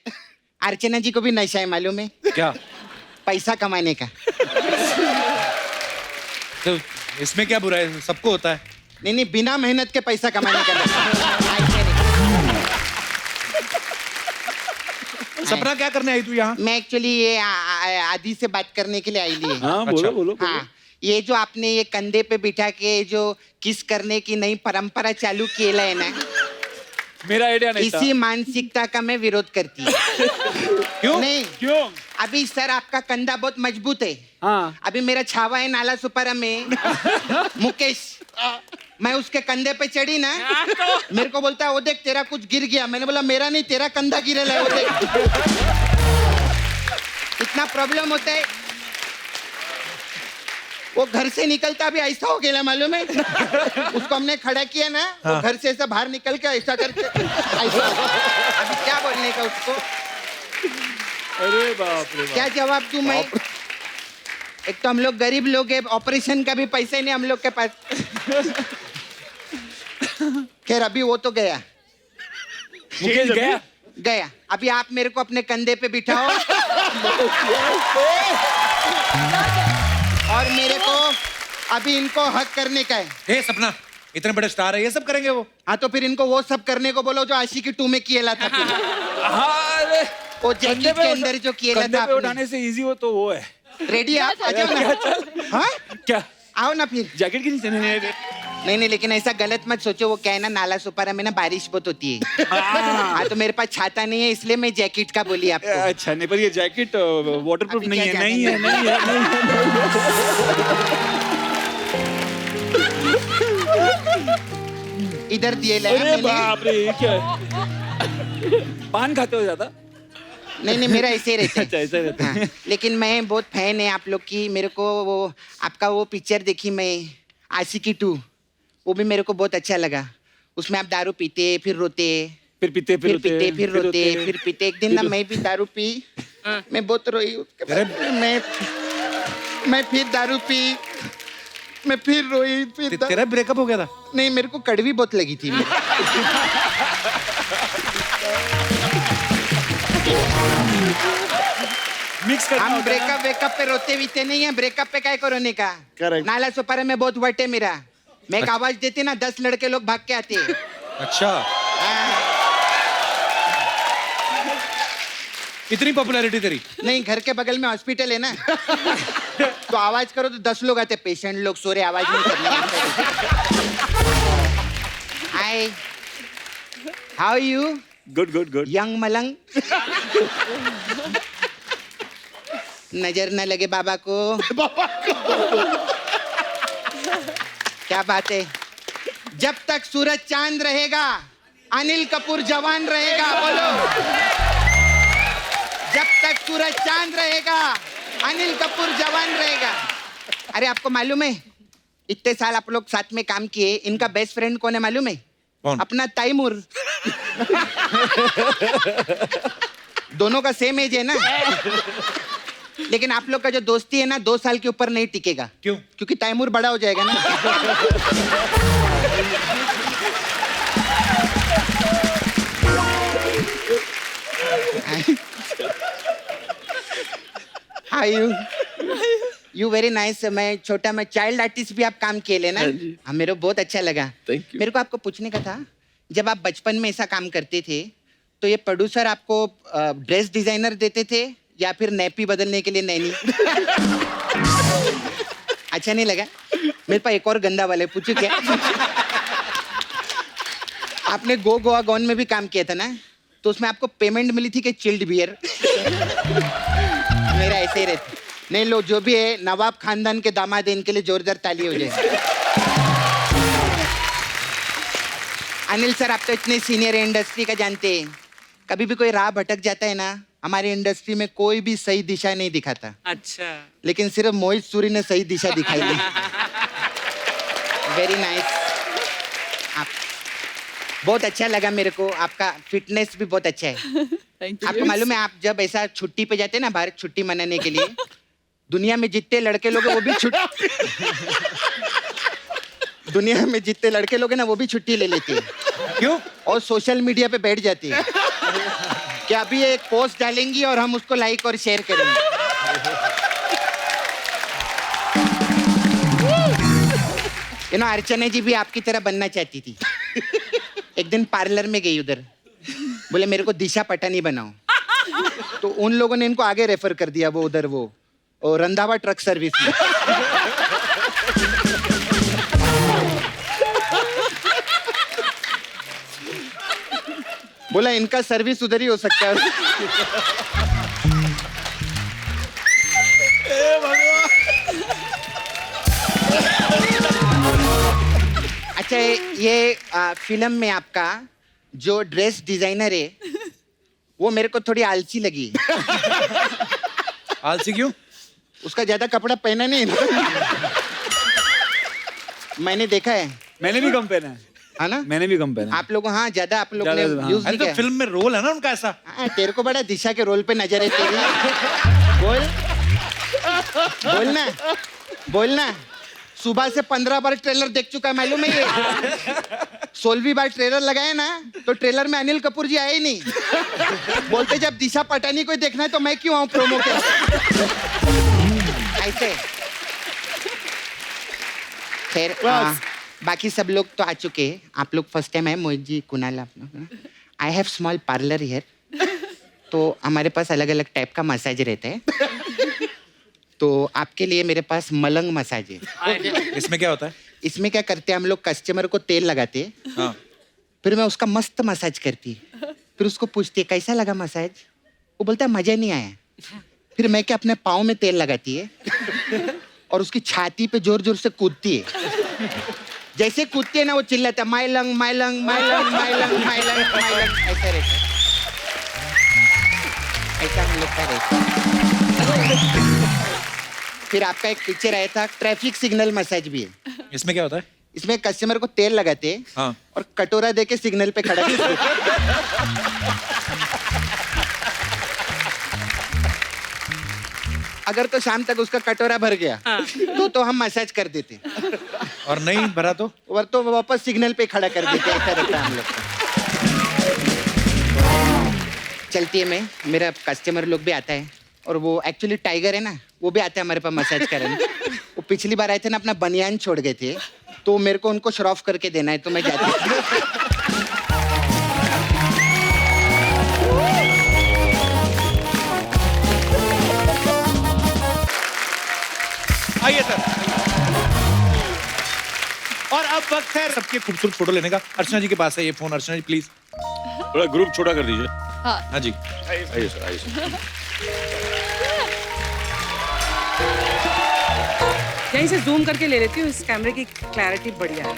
अर्चना जी को भी नशा है मालूम है? क्या? पैसा कमाने का। तो इसमें क्या बुरा है, सबको होता है। नहीं नहीं, बिना मेहनत के पैसा कमाने का नशा। सपना क्या करने आई तू यहाँ? मैं एक्चुअली ये आदि से बात करने के लिए आई ली। हाँ बोलो बोलो। हाँ ये जो आपने ये कंधे पे बिठा के जो किस करने की नई परंपरा चालू किया है ना, मेरा आइडिया नहीं था। इसी मानसिकता का मैं विरोध करती हूँ। क्यों? नहीं क्यों? अभी सर आपका कंधा बहुत मजबूत है। हाँ अभी मेरा छावा है नाला सुपारा में मुकेश, मैं उसके कंधे पे चढ़ी ना, मेरे को बोलता है वो देख तेरा कुछ गिर गया। मैंने बोला मेरा नहीं, तेरा कंधा गिरल है, वो देख। इतना प्रॉब्लम होता है। वो घर से निकलता भी ऐसा हो गया मालूम है? उसको हमने खड़ा किया ना, वो घर से ऐसा बाहर निकल के ऐसा करके ऐसा। अभी क्या बोलने का उसको? अरे बाप रे बाप। क्या जवाब दूं मैं? एक तो हम लोग गरीब लोग हैं, ऑपरेशन का भी पैसे नहीं हम लोग के पास। खैर अभी वो तो गया, मुकेश गया। गया। अभी आप मेरे को अपने कंधे पे बिठाओ और मेरे को अभी इनको हक करने का है। हे सपना, इतने बड़े स्टार है, ये सब करेंगे वो? हाँ तो फिर इनको वो सब करने को बोलो जो आशिकी 2 में किया था। वो जैकेट के अंदर जो किया था कंधे पे आपने। उठाने से इजी हो तो वो है। रेडी आप आ जाओ ना। हाँ क्या? आओ ना फिर। जैकेट की नीचे नहीं लेकिन ऐसा गलत मत सोचो। वो क्या है ना, नाला सुपारा में ना बारिश बहुत होती है। हाँ तो मेरे पास छाता नहीं है, इसलिए मैं जैकेट का बोली आपको। अच्छा नहीं, पर ये जैकेट वाटरप्रूफ अभी नहीं क्या है। जाने नहीं है। इधर दिए ले अरे मैंने। बाप रे, ये क्या है? पान खाते हो ज्यादा? नहीं मेरा ऐसे ही रहता है। अच्छा, ऐसा रहता है। हाँ, लेकिन मैं बहुत फैन है आप लोग की। मेरे को वो आपका वो पिक्चर देखी मैं, आशिकी 2, वो भी मेरे को बहुत अच्छा लगा। उसमें आप दारू पीते फिर रोते, फिर पीते फिर रोते फिर पीते। एक दिन ना मैं भी दारू पी, मैं बहुत रोई। उसके बाद मैं फिर दारू पी, मैं फिर रोई, फिर तेरा ब्रेकअप हो गया था? नहीं, मेरे को कड़वी बहुत लगी थी। मिक्स करना हम होता है ना? ब्रेकअप पे रोते वीते नहीं है। ब्रेकअप पे काय को रोने का? Correct. नाला सुपारा में बहुत वट है मेरा। मैं एक आवाज देती ना, 10 लड़के लोग भाग के आते। अच्छा, इतनी पॉपुलैरिटी तेरी? नहीं, घर के बगल में हॉस्पिटल है ना, तो आवाज करो तो 10 लोग आते। पेशेंट लोग सो रहे, आवाज नहीं करनी। Hi, how you? Good good good. Young Malang. नजर न लगे बाबा को। क्या बात है? जब तक सूरज चांद रहेगा, अनिल कपूर जवान रहेगा। बोलो, जब तक सूरज चांद रहेगा, अनिल कपूर जवान रहेगा। अरे आपको मालूम है, इतने साल आप लोग साथ में काम किए, इनका बेस्ट फ्रेंड कौन है मालूम है? कौन? अपना तैमूर। दोनों का सेम एज है ना, लेकिन आप लोग का जो दोस्ती है ना 2 साल के ऊपर नहीं टिकेगा। क्यों? क्योंकि तैमूर बड़ा हो जाएगा ना। Hi you very nice. मैं छोटा मैं चाइल्ड आर्टिस्ट भी आप काम किए लेना। हाँ, मेरे को बहुत अच्छा लगा। मेरे को आपको पूछने का था, जब आप बचपन में ऐसा काम करते थे तो ये प्रोड्यूसर आपको ड्रेस डिजाइनर देते थे या फिर नैपी बदलने के लिए नैनी? अच्छा नहीं लगा? मेरे पास एक और गंदा वाला है, पूछू क्या? आपने गोवा गॉन में भी काम किया था ना, तो उसमें आपको पेमेंट मिली थी कि चिल्ड बियर? मेरा ऐसे ही रहता। नहीं लो, जो भी है, नवाब खानदान के दामाद है, इनके लिए जोरदार ताली हो जाए। अनिल सर, आप तो इतने सीनियर इंडस्ट्री का जानते हैं, कभी भी कोई राह भटक जाता है ना, हमारी इंडस्ट्री में कोई भी सही दिशा नहीं दिखाता। अच्छा, लेकिन सिर्फ मोहित सूरी ने सही दिशा दिखाई दी। Very nice. आप बहुत अच्छा लगा मेरे को, आपका फिटनेस भी बहुत अच्छा है। आपको मालूम है, आप जब ऐसा छुट्टी पे जाते हैं ना, बाहर छुट्टी मनाने के लिए, दुनिया में जितने लड़के लोग हैं वो भी दुनिया में जितने लड़के लोग हैं ना वो भी छुट्टी ले लेते हैं। क्यों? और सोशल मीडिया पे बैठ जाती है कि अभी एक पोस्ट डालेंगी और हम उसको लाइक और शेयर करेंगे। यू नो, अर्चना जी भी आपकी तरह बनना चाहती थी। एक दिन पार्लर में गई, उधर बोले मेरे को दिशा पटानी बनाओ, तो उन लोगों ने इनको आगे रेफर कर दिया, वो उधर वो रंधावा ट्रक सर्विस में। बोला इनका सर्विस उधर ही हो सकता है। अच्छा, ये फिल्म में आपका जो ड्रेस डिजाइनर है वो मेरे को थोड़ी आलसी लगी। आलसी क्यों? उसका ज्यादा कपड़ा पहना नहीं ना। मैंने देखा है। मैंने भी कम पहना है ना? मैंने भी कम पहना है। आप लोग, हाँ, ज्यादा आप लोग ने हाँ। यूज अरे नहीं तो किया। फिल्म में रोल है ना उनका ऐसा। तेरे को बड़ा दिशा के रोल पे नजर है तेरी। बोलना बोलना। सुबह से 15 बार ट्रेलर देख चुका है, मालूम है ये। 16वीं बार ट्रेलर लगाए ना, तो ट्रेलर में अनिल कपूर जी आए ही नहीं। बोलते जब दिशा पटानी कोई देखना है तो मैं क्यों आऊं प्रोमो के? ऐसे। खैर, बाकी सब लोग तो आ चुके हैं। आप लोग फर्स्ट टाइम है, मोहित जी, कुणाल, आप लोग। I have small parlour here, तो हमारे पास अलग अलग टाइप का मसाज रहता है। तो आपके लिए मेरे पास मलंग मसाज है। इसमें क्या होता है? इसमें क्या करते हैं हम लोग, कस्टमर को तेल लगाते हैं, हाँ। फिर मैं उसका मस्त मसाज करती, फिर उसको पूछती है कैसा लगा मसाज, वो बोलता है मजा नहीं आया। फिर मैं क्या अपने पाँव में तेल लगाती है और उसकी छाती पे जोर जोर से कूदती है। जैसे कूदती है ना वो चिल्लाता है माइलंग माइलंग माइलंग माइलंग माइलंग माइलंग ऐसा रहता है। ऐसा हम लोग का रहता है। फिर आपका एक पिक्चर आया था ट्रैफिक सिग्नल मसाज भी है। इसमें क्या होता है? इसमें कस्टमर को तेल लगाते हैं हाँ। और कटोरा देके सिग्नल पे खड़ा करते हैं। अगर तो शाम तक उसका कटोरा भर गया तो हम मसाज कर देते और नहीं भरा तो वापस सिग्नल पे खड़ा कर देते। ऐसा रहता है हम लोग का। चलती है मैं, मेरा कस्टमर लोग भी आता है और वो एक्चुअली टाइगर है ना, वो भी आता है हमारे पास मसाज करने। वो पिछली बार आए थे ना, अपना बनियान छोड़ गए थे, तो मेरे को उनको श्रॉफ करके देना है, तो मैं जाती हूँ। आइए सर। और अब वक्त है सबके खूबसूरत फोटो लेने का। अर्चना जी के पास है ये फोन। अर्चना जी प्लीज थोड़ा ग्रुप छोटा कर दीजिए। हाँ जी आइए सर, आइए सर। यहीं से जूम करके ले लेती हूँ, इस कैमरे की क्लैरिटी बढ़िया है।